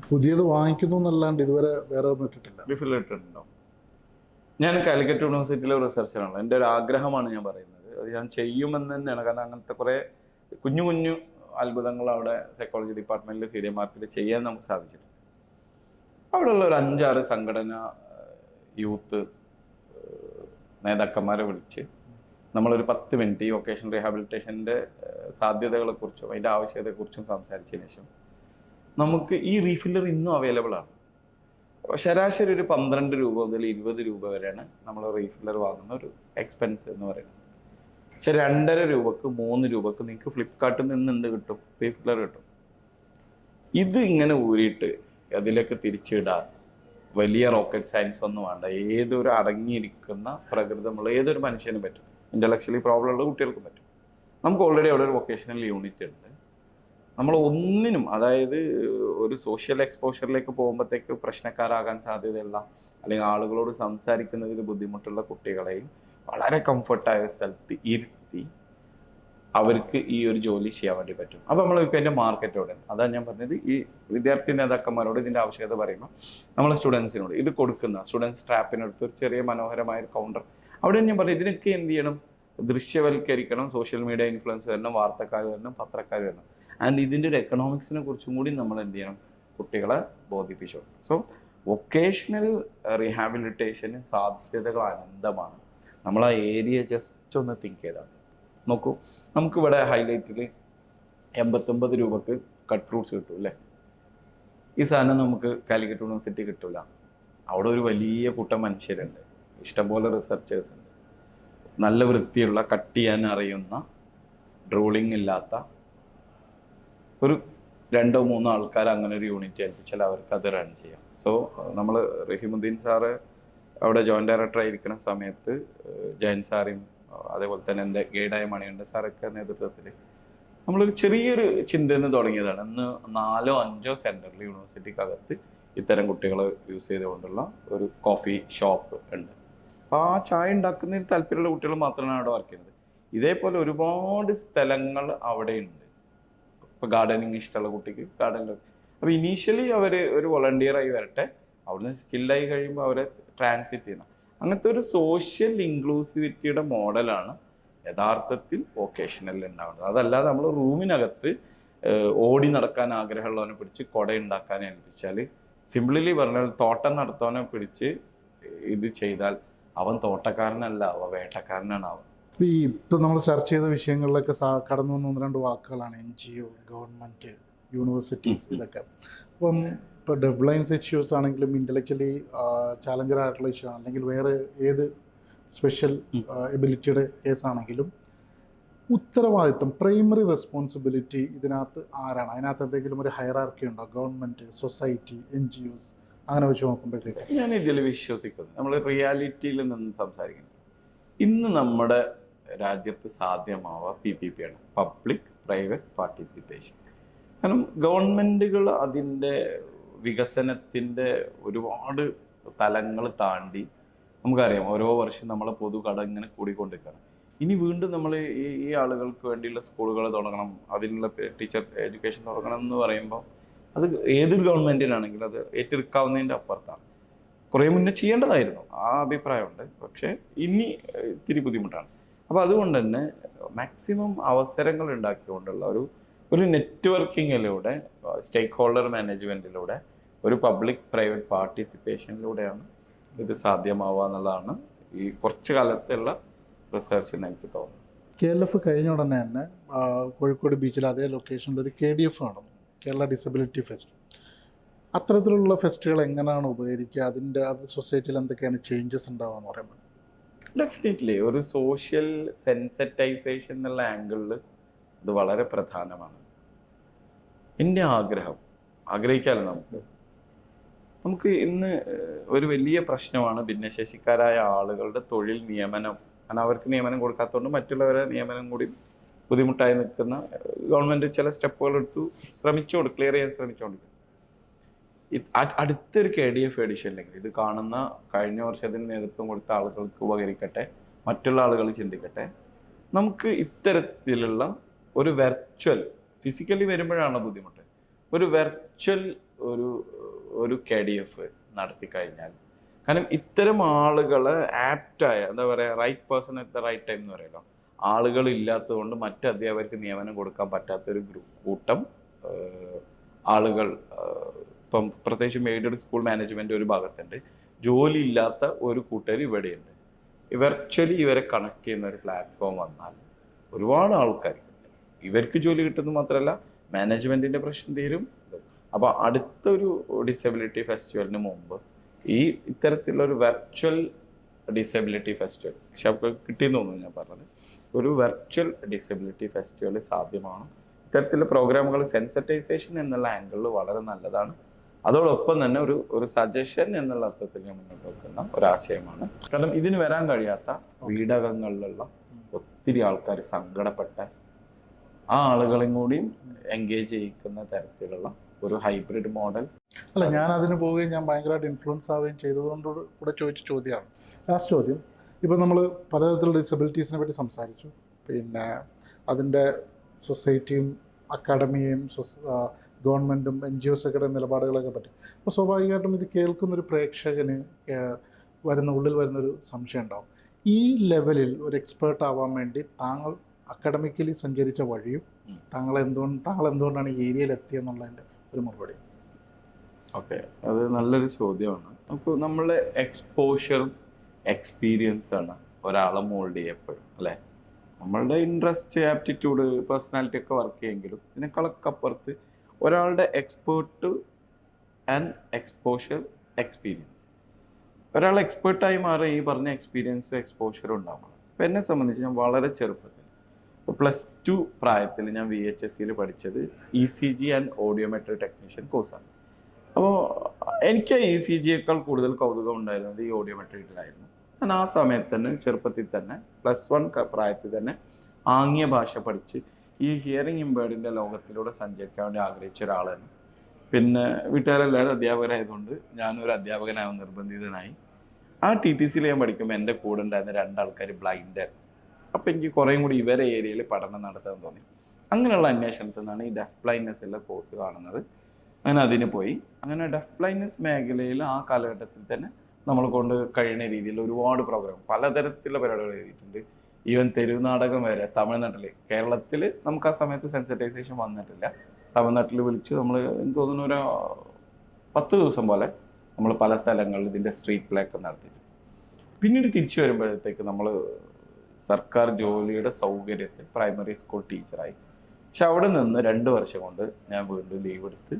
പുതിയത് വാങ്ങിക്കുന്നു എന്നല്ലാണ്ട് ഇതുവരെ വേറെ ഒന്നും ഇട്ടിട്ടില്ല. റീഫില്ലർ ഇട്ടിട്ടുണ്ടാവും. ഞാൻ കാലിക്കറ്റ് യൂണിവേഴ്സിറ്റിയിലെ റിസർച്ചറാണ്. എൻ്റെ ഒരു ആഗ്രഹമാണ് ഞാൻ പറയുന്നത്, അത് ഞാൻ ചെയ്യുമെന്ന് തന്നെയാണ്. കാരണം അങ്ങനത്തെ കുറേ കുഞ്ഞു കുഞ്ഞു അത്ഭുതങ്ങൾ അവിടെ സൈക്കോളജി ഡിപ്പാർട്ട്മെൻറ്റിൽ CDMRPയിൽ ചെയ്യാൻ നമുക്ക് സാധിച്ചിട്ടുണ്ട്. അവിടെയുള്ള ഒരു 5-6 സംഘടന യൂത്ത് നേതാക്കന്മാരെ വിളിച്ച് നമ്മളൊരു 10 മിനിറ്റ് ഈ വൊക്കേഷണൽ റീഹാബിലിറ്റേഷൻ്റെ സാധ്യതകളെക്കുറിച്ചും അതിൻ്റെ ആവശ്യകതയെക്കുറിച്ചും സംസാരിച്ചതിന് ശേഷം നമുക്ക് ഈ റീഫില്ലർ ഇന്നും അവൈലബിൾ ആണ്. ശരാശരി ഒരു 12 രൂപ മുതൽ 20 രൂപ വരെയാണ് നമ്മൾ റീഫില്ലർ വാങ്ങുന്ന ഒരു എക്സ്പെൻസ് എന്ന് പറയുന്നത്. പക്ഷെ 2.5 രൂപക്ക് 3 രൂപക്ക് നിങ്ങൾക്ക് ഫ്ലിപ്കാർട്ടിൽ നിന്ന് എന്ത് കിട്ടും? റീഫില്ലർ കിട്ടും. ഇത് ഇങ്ങനെ ഊരിയിട്ട് അതിലേക്ക് തിരിച്ചിടാൻ വലിയ റോക്കറ്റ് സയൻസ് ഒന്നും വേണ്ട. ഏതൊരു അടങ്ങിയിരിക്കുന്ന പ്രകൃതമുള്ള ഏതൊരു മനുഷ്യനും പറ്റും. ഇൻ്റലക്ച്വലി പ്രോബ്ലം ഉള്ള കുട്ടികൾക്കും പറ്റും. നമുക്ക് ഓൾറെഡി അവിടെ ഒരു വൊക്കേഷണൽ യൂണിറ്റ് ഉണ്ട്. നമ്മൾ ഒന്നിനും, അതായത് ഒരു സോഷ്യൽ എക്സ്പോഷറിലേക്ക് പോകുമ്പോഴത്തേക്ക് പ്രശ്നക്കാരാകാൻ സാധ്യതയുള്ള അല്ലെങ്കിൽ ആളുകളോട് സംസാരിക്കുന്നതിൽ ബുദ്ധിമുട്ടുള്ള കുട്ടികളെയും വളരെ കംഫർട്ടായ സ്ഥലത്ത് ഇരുത്തി അവർക്ക് ഈ ഒരു ജോലി ചെയ്യാൻ വേണ്ടി പറ്റും. അപ്പോൾ നമ്മൾ അതിൻ്റെ മാർക്കറ്റോടെ, അതാണ് ഞാൻ പറഞ്ഞത്, ഈ വിദ്യാർത്ഥി നേതാക്കന്മാരോട് ഇതിൻ്റെ ആവശ്യകത പറയുമ്പോൾ നമ്മൾ സ്റ്റുഡൻസിനോട് ഇത് കൊടുക്കുന്ന സ്റ്റുഡൻസ് ട്രാപ്പിനടുത്ത് ഒരു ചെറിയ മനോഹരമായൊരു കൗണ്ടർ, അവിടെ ഞാൻ പറയും ഇതിനൊക്കെ എന്ത് ചെയ്യണം? ദൃശ്യവൽക്കരിക്കണം. സോഷ്യൽ മീഡിയ ഇൻഫ്ലുവൻസ് വരണം, വാർത്തക്കാർ വരണം, പത്രക്കാർ വരണം. ആൻഡ് ഇതിൻ്റെ ഒരു എക്കണോമിക്സിനെ കുറിച്ചും കൂടി നമ്മൾ എന്ത് ചെയ്യണം? കുട്ടികളെ ബോധിപ്പിച്ചു. സോ വൊക്കേഷണൽ റീഹാബിലിറ്റേഷന് സാധ്യതകൾ അനന്തമാണ്. നമ്മൾ ആ ഏരിയ ജസ്റ്റ് ഒന്ന് തിങ്ക് ചെയ്താൽ നോക്കൂ. നമുക്കിവിടെ ഹൈലൈറ്റിൽ 89 രൂപക്ക് കട്ട് ഫ്രൂട്ട്സ് കിട്ടും അല്ലേ? ഈ സാധനം നമുക്ക് കാലിക്കറ്റ് യൂണിവേഴ്സിറ്റി കിട്ടില്ല. അവിടെ ഒരു വലിയ കൂട്ടം മനുഷ്യരുണ്ട്, ഇഷ്ടംപോലെ റിസർച്ചേഴ്സ് ഉണ്ട്, നല്ല വൃത്തിയുള്ള കട്ട് ചെയ്യാൻ അറിയുന്ന, ഡ്രോളിങ് ഇല്ലാത്ത ഒരു 2-3 ആൾക്കാർ അങ്ങനെ ഒരു യൂണിറ്റ് ഏൽപ്പിച്ചാൽ അവർക്ക് അത് റൺ ചെയ്യാം. സോ നമ്മൾ റഹീമുദ്ദീൻ സാറ് അവിടെ ജോയിൻറ്റ് ഡയറക്ടർ ആയിരിക്കുന്ന സമയത്ത് ജയൻ സാറും അതേപോലെ തന്നെ എൻ്റെ ഗൈഡായ മണികണ്ഠൻ സാറൊക്കെ നേതൃത്വത്തിൽ നമ്മളൊരു ചെറിയൊരു ചിന്തയിൽ നിന്ന് തുടങ്ങിയതാണ്. ഇന്ന് 4-5 സെൻറ്ററിൽ യൂണിവേഴ്സിറ്റിക്കകത്ത് ഇത്തരം കുട്ടികളെ യൂസ് ചെയ്തുകൊണ്ടുള്ള ഒരു കോഫി ഷോപ്പ് ഉണ്ട്. അപ്പോൾ ആ ചായ ഉണ്ടാക്കുന്നതിൽ താല്പര്യമുള്ള കുട്ടികൾ മാത്രമാണ് അവിടെ വർക്ക് ചെയ്യുന്നത്. ഇതേപോലെ ഒരുപാട് സ്ഥലങ്ങൾ അവിടെ ഉണ്ട്. ഇപ്പോൾ ഗാർഡനിങ് ഇഷ്ടമുള്ള കുട്ടിക്ക് ഗാർഡനിൽ. അപ്പോൾ ഇനീഷ്യലി അവർ ഒരു വോളണ്ടിയറായി വരട്ടെ, അവിടുന്ന് സ്കില്ലായി കഴിയുമ്പോൾ അവരെ ട്രാൻസിറ്റ് ചെയ്യണം. അങ്ങനത്തെ ഒരു സോഷ്യൽ ഇൻക്ലൂസിവിറ്റിയുടെ മോഡലാണ് യഥാർത്ഥത്തിൽ വൊക്കേഷണലിൽ ഉണ്ടാവേണ്ടത്. അതല്ലാതെ നമ്മൾ റൂമിനകത്ത് ഓടി നടക്കാൻ ആഗ്രഹമുള്ളവനെ പിടിച്ച് കുട ഉണ്ടാക്കാൻ ഏൽപ്പിച്ചാൽ, സിംപ്ലിലി പറഞ്ഞാൽ തോട്ടം നടത്തവനെ പിടിച്ച് ഇത് ചെയ്താൽ അവൻ തോട്ടക്കാരനല്ല, അവൻ വേട്ടക്കാരനാണ് അവൻ. ഈ ഇപ്പം നമ്മൾ ചർച്ച ചെയ്ത വിഷയങ്ങളിലൊക്കെ കടന്നു വന്ന 1-2 വാക്കുകളാണ് NGO, ഗവൺമെൻറ്, യൂണിവേഴ്സിറ്റീസ്, ഇതൊക്കെ. അപ്പം ഇപ്പോൾ ഡെഫ് ബ്ലൈൻഡ്സ് ഇഷ്യൂസ് ആണെങ്കിലും ഇൻ്റലക്ച്വലി ചാലഞ്ചറായിട്ടുള്ള ഇഷ്യൂ അല്ലെങ്കിൽ വേറെ ഏത് സ്പെഷ്യൽ എബിലിറ്റിയുടെ കേസാണെങ്കിലും ഉത്തരവാദിത്തം, പ്രൈമറി റെസ്പോൺസിബിലിറ്റി ഇതിനകത്ത് ആരാണ്? അതിനകത്ത് എന്തെങ്കിലും ഒരു ഹൈറാർക്കി ഉണ്ടോ? ഗവൺമെൻറ്, സൊസൈറ്റി, NGOs അങ്ങനെ വെച്ച് നോക്കുമ്പോഴത്തേക്ക് ഞാൻ ഇതിൽ വിശ്വസിക്കുന്നു. നമ്മൾ റിയാലിറ്റിയിൽ നിന്ന് സംസാരിക്കുന്നു. ഇന്ന് നമ്മുടെ രാജ്യത്ത് സാധ്യമാവുക PPP ആണ്, പബ്ലിക് പ്രൈവറ്റ് പാർട്ടിസിപ്പേഷൻ. കാരണം ഗവൺമെൻറ്റുകൾ അതിൻ്റെ വികസനത്തിൻ്റെ ഒരുപാട് തലങ്ങൾ താണ്ടി, നമുക്കറിയാം ഓരോ വർഷം നമ്മളെ പൊതുകട ഇങ്ങനെ കൂടിക്കൊണ്ടിരിക്കുകയാണ്. ഇനി വീണ്ടും നമ്മൾ ഈ ആളുകൾക്ക് വേണ്ടിയുള്ള സ്കൂളുകൾ തുടങ്ങണം, അതിനുള്ള ടീച്ചർ എഡ്യൂക്കേഷൻ തുടങ്ങണം എന്ന് പറയുമ്പോൾ അത് ഏതൊരു ഗവൺമെൻറ്റിനാണെങ്കിലും അത് ഏറ്റെടുക്കാവുന്നതിൻ്റെ അപ്പുറത്താണ്. കുറേ മുന്നേ ചെയ്യേണ്ടതായിരുന്നു, ആ അഭിപ്രായമുണ്ട്. പക്ഷേ ഇനി ഇത്തിരി ബുദ്ധിമുട്ടാണ്. അപ്പോൾ അതുകൊണ്ട് തന്നെ മാക്സിമം അവസരങ്ങൾ ഉണ്ടാക്കിക്കൊണ്ടുള്ള ഒരു നെറ്റ്വർക്കിങ്ങിലൂടെ, സ്റ്റേക്ക് ഹോൾഡർ മാനേജ്മെൻറ്റിലൂടെ, ഒരു പബ്ലിക് പ്രൈവറ്റ് പാർട്ടിസിപ്പേഷനിലൂടെയാണ് ഇത് സാധ്യമാവുക എന്നുള്ളതാണ് ഈ കുറച്ച് കാലത്തുള്ള റിസർച്ച് എന്ന് എനിക്ക് തോന്നുന്നു. KLF കഴിഞ്ഞ ഉടനെ തന്നെ കോഴിക്കോട് ബീച്ചിൽ അതേ ലൊക്കേഷനിൽ ഒരു KDF നടന്നു, കേരള ഡിസബിലിറ്റി ഫെസ്റ്റ്. അത്തരത്തിലുള്ള ഫെസ്റ്റുകൾ എങ്ങനെയാണ് ഉപകരിക്കുക? അത് സൊസൈറ്റിയിൽ എന്തൊക്കെയാണ് ചേഞ്ചസ് ഉണ്ടാവുക എന്ന് പറയുമ്പോൾ? ഡെഫിനറ്റ്ലി ഒരു സോഷ്യൽ സെൻസിറ്റൈസേഷൻ എന്നുള്ള ആംഗിളിൽ ഇത് വളരെ പ്രധാനമാണ്. എൻ്റെ ആഗ്രഹിക്കാമല്ലോ നമുക്ക് ഇന്ന് ഒരു വലിയ പ്രശ്നമാണ് ഭിന്നശേഷിക്കാരായ ആളുകളുടെ തൊഴിൽ നിയമനം. കാരണം അവർക്ക് നിയമനം കൊടുക്കാത്തതുകൊണ്ട് മറ്റുള്ളവരെ നിയമനം കൂടി ബുദ്ധിമുട്ടായി നിൽക്കുന്ന ഗവൺമെൻറ് ചില സ്റ്റെപ്പുകൾ എടുത്തു ക്ലിയർ ചെയ്യാൻ ശ്രമിച്ചുകൊണ്ടിരിക്കുന്നു. അടുത്തൊരു KDF എഡിഷൻ അല്ലെങ്കിൽ ഇത് കാണുന്ന കഴിഞ്ഞ വർഷത്തിന് നേതൃത്വം കൊടുത്ത ആളുകൾക്ക് ഉപകരിക്കട്ടെ, മറ്റുള്ള ആളുകൾ ചിന്തിക്കട്ടെ. നമുക്ക് ഇത്തരത്തിലുള്ള ഒരു വെർച്വൽ, ഫിസിക്കലി വരുമ്പോഴാണ് ബുദ്ധിമുട്ട്, ഒരു വെർച്വൽ ഒരു KDF നടത്തി കഴിഞ്ഞാൽ, കാരണം ഇത്തരം ആളുകളെ ആപ്റ്റായ, എന്താ പറയുക, right person at the right time എന്ന് പറയുമല്ലോ, ആളുകൾ ഇല്ലാത്തതുകൊണ്ട് മറ്റ് അധ്യാപകർക്ക് നിയമനം കൊടുക്കാൻ പറ്റാത്തൊരു കൂട്ടം ആളുകൾ ഇപ്പം പ്രത്യേകിച്ചും എയ്ഡഡ് സ്കൂൾ മാനേജ്മെൻറ്റ് ഒരു ഭാഗത്തുണ്ട്, ജോലി ഇല്ലാത്ത ഒരു കൂട്ടർ ഇവിടെയുണ്ട്. വെർച്വലി ഇവരെ കണക്ട് ചെയ്യുന്ന ഒരു പ്ലാറ്റ്ഫോം വന്നാൽ ഒരുപാട് ആൾക്കാർക്ക് ഇവർക്ക് ജോലി കിട്ടുന്നത് മാത്രമല്ല മാനേജ്മെൻറ്റിൻ്റെ പ്രശ്നം തീരും. അപ്പോൾ അടുത്തൊരു ഡിസബിലിറ്റി ഫെസ്റ്റിവലിന് മുമ്പ് ഇത്തരത്തിലുള്ളൊരു വെർച്വൽ ഡിസബിലിറ്റി ഫെസ്റ്റിവൽ കിട്ടിയെന്ന് തോന്നുന്നു, ഞാൻ പറഞ്ഞത് ഒരു വെർച്വൽ ഡിസബിലിറ്റി ഫെസ്റ്റിവൽ സാധ്യമാണ്. ഇത്തരത്തിലുള്ള പ്രോഗ്രാമുകൾ സെൻസിറ്റൈസേഷൻ എന്നുള്ള ആംഗിളിൽ വളരെ നല്ലതാണ്. അതോടൊപ്പം തന്നെ ഒരു സജഷൻ എന്നുള്ള അർത്ഥത്തിൽ ഞാൻ മുന്നോട്ട് വെക്കുന്ന ഒരാശയമാണ്. കാരണം ഇതിന് വരാൻ കഴിയാത്ത വീടകങ്ങളിലുള്ള ഒത്തിരി ആൾക്കാർ സങ്കടപ്പെട്ട ആ ആളുകളെയും കൂടിയും എൻഗേജ് ചെയ്യിക്കുന്ന തരത്തിലുള്ള ഒരു ഹൈബ്രിഡ് മോഡൽ. അല്ല, ഞാൻ അതിന് പോവുകയും ഞാൻ ഭയങ്കരമായിട്ട് ഇൻഫ്ലുവൻസ് ആവുകയും ചെയ്തതുകൊണ്ട് കൂടെ ചോദിച്ച ചോദ്യമാണ്. ലാസ്റ്റ് ചോദ്യം, ഇപ്പോൾ നമ്മൾ പലതരത്തിലുള്ള ഡിസബിലിറ്റീസിനെ പറ്റി സംസാരിച്ചു, പിന്നെ അതിൻ്റെ സൊസൈറ്റിയും അക്കാഡമിയെയും ഗവൺമെൻറ്റും NGOs ഒക്കെ നിലപാടുകളൊക്കെ പറ്റി. അപ്പോൾ സ്വാഭാവികമായിട്ടും ഇത് കേൾക്കുന്നൊരു പ്രേക്ഷകന് ഉള്ളിൽ വരുന്നൊരു സംശയം ഉണ്ടാവും. ഈ ലെവലിൽ ഒരു എക്സ്പേർട്ട് ആവാൻ വേണ്ടി താങ്കൾ അക്കാഡമിക്കലി സഞ്ചരിച്ച വഴിയും താങ്കൾ എന്തുകൊണ്ടാണ് ഈ ഏരിയയിൽ എത്തിയെന്നുള്ളതിൻ്റെ ഒരു മറുപടി. ഓക്കെ, അത് നല്ലൊരു ചോദ്യമാണ്. നമുക്ക് നമ്മളെ എക്സ്പോഷറും എക്സ്പീരിയൻസാണ് ഒരാളെ മോൾഡ് ചെയ്യപ്പെടും അല്ലേ. നമ്മളുടെ ഇൻട്രസ്റ്റ്, ആപ്റ്റിറ്റ്യൂഡ്, പേഴ്സണാലിറ്റി ഒക്കെ വർക്ക് ചെയ്യുമെങ്കിലും ഇതിനേക്കാളൊക്കെ അപ്പുറത്ത് ഒരാളുടെ എക്സ്പേർട്ട് ആൻഡ് എക്സ്പോഷർ എക്സ്പീരിയൻസ്. ഒരാൾ എക്സ്പേർട്ടായി മാറി ഈ പറഞ്ഞ എക്സ്പീരിയൻസും എക്സ്പോഷറും ഉണ്ടാവണം. അപ്പോൾ എന്നെ സംബന്ധിച്ച് ഞാൻ വളരെ ചെറുപ്പത്തിൽ, ഇപ്പോൾ +2 പ്രായത്തിൽ ഞാൻ VHSCയിൽ പഠിച്ചത് ECG ആൻഡ് ഓഡിയോമെട്രി ടെക്നീഷ്യൻ കോഴ്സാണ്. അപ്പോൾ എനിക്ക് ECGയേക്കാൾ കൂടുതൽ കൗതുകം ഉണ്ടായിരുന്നത് ഈ ഓഡിയോമെട്രിയിലായിരുന്നു. ഞാൻ ആ സമയത്ത് തന്നെ ചെറുപ്പത്തിൽ തന്നെ +1 പ്രായത്തിൽ തന്നെ ആംഗ്യ ഭാഷ പഠിച്ച് ഈ ഹിയറിംഗ് ഇമ്പേർഡിൻ്റെ ലോകത്തിലൂടെ സഞ്ചരിക്കാൻ വേണ്ടി ആഗ്രഹിച്ച ഒരാളാണ്. പിന്നെ വീട്ടുകാരെല്ലാവരും അധ്യാപകരായതുകൊണ്ട് ഞാനൊരു അധ്യാപകനാവാൻ നിർബന്ധിതനായി. ആ TTCയിൽ ഞാൻ പഠിക്കുമ്പോൾ എൻ്റെ കൂടെ ഉണ്ടായിരുന്ന 2 ആൾക്കാർ ബ്ലൈൻഡായിരുന്നു. അപ്പോൾ എനിക്ക് കുറേയും കൂടി ഇവരെ ഏരിയയിൽ പഠനം നടത്താൻ തോന്നി. അങ്ങനെയുള്ള അന്വേഷണത്തിൽ നിന്നാണ് ഈ ഡെഫ് ബ്ലൈൻഡ്നെസ്സുള്ള കോഴ്സ് കാണുന്നത്. അങ്ങനെ അതിന് പോയി. അങ്ങനെ ഡെഫ് ബ്ലൈൻഡ്നെസ് മേഖലയിൽ ആ കാലഘട്ടത്തിൽ തന്നെ നമ്മൾ കൊണ്ട് കഴിയുന്ന രീതിയിൽ ഒരുപാട് പ്രോഗ്രാം, പലതരത്തിലുള്ള പരിപാടികൾ എഴുതിയിട്ടുണ്ട്. ഈവൻ തെരുവ് നാടകം വരെ തമിഴ്നാട്ടിൽ, കേരളത്തിൽ നമുക്ക് ആ സമയത്ത് സെൻസിറ്റൈസേഷൻ വന്നിട്ടില്ല. തമിഴ്നാട്ടിൽ വിളിച്ച് നമ്മൾ എനിക്ക് തോന്നുന്നു ഒരു 10 ദിവസം പോലെ നമ്മൾ പല സ്ഥലങ്ങളിൽ ഇതിൻ്റെ സ്ട്രീറ്റ് പ്ലേ ഒക്കെ നടത്തിയിട്ടുണ്ട്. പിന്നീട് തിരിച്ചു വരുമ്പോഴത്തേക്ക് നമ്മൾ സർക്കാർ ജോലിയുടെ സൗകര്യത്തിൽ പ്രൈമറി സ്കൂൾ ടീച്ചറായി. പക്ഷെ അവിടെ നിന്ന് 2 വർഷം കൊണ്ട് ഞാൻ വീണ്ടും ലീവ് എടുത്ത്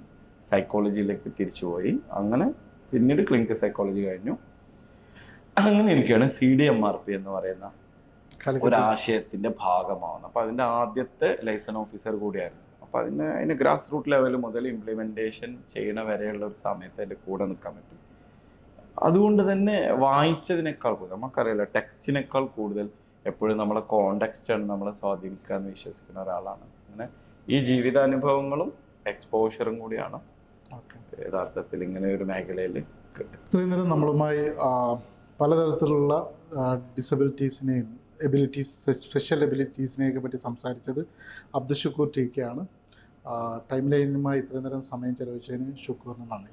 സൈക്കോളജിയിലേക്ക് തിരിച്ചു പോയി. അങ്ങനെ പിന്നീട് ക്ലിനിക്കൽ സൈക്കോളജി കഴിഞ്ഞു. അങ്ങനെ എനിക്കാണ് CDMRP എന്ന് പറയുന്ന ഒരാശയത്തിൻ്റെ ഭാഗമാവുന്നത്. അപ്പോൾ അതിൻ്റെ ആദ്യത്തെ ലൈസൺ ഓഫീസർ കൂടിയായിരുന്നു. അപ്പോൾ അതിന് ഗ്രാസ് റൂട്ട് ലെവൽ മുതൽ ഇംപ്ലിമെൻറ്റേഷൻ ചെയ്യണ വരെയുള്ള ഒരു സമയത്ത് എൻ്റെ കൂടെ നിൽക്കാൻ പറ്റും. അതുകൊണ്ട് തന്നെ വായിച്ചതിനേക്കാൾ കൂടുതൽ, നമുക്കറിയില്ല, ടെക്സ്റ്റിനേക്കാൾ കൂടുതൽ എപ്പോഴും നമ്മളെ കോണ്ടെക്സ്റ്റാണ് നമ്മളെ സ്വാധീനിക്കുക എന്ന് വിശ്വസിക്കുന്ന ഒരാളാണ്. അങ്ങനെ ഈ ജീവിതാനുഭവങ്ങളും എക്സ്പോഷറും കൂടിയാണ് യഥാർത്ഥത്തിൽ ഇങ്ങനെ ഒരു മേഖലയിൽ. ഇത്രയും നേരം നമ്മളുമായി പലതരത്തിലുള്ള ഡിസബിലിറ്റീസിനെയും സ്പെഷ്യൽ എബിലിറ്റീസിനെയൊക്കെ പറ്റി സംസാരിച്ചത് അബ്ദുൽ ഷുക്കൂർ TK ആണ്. ടൈം ലൈനുമായി ഇത്രയും നേരം സമയം ചെലവഴിച്ചതിന് ഷുക്കൂറിന് നന്ദി.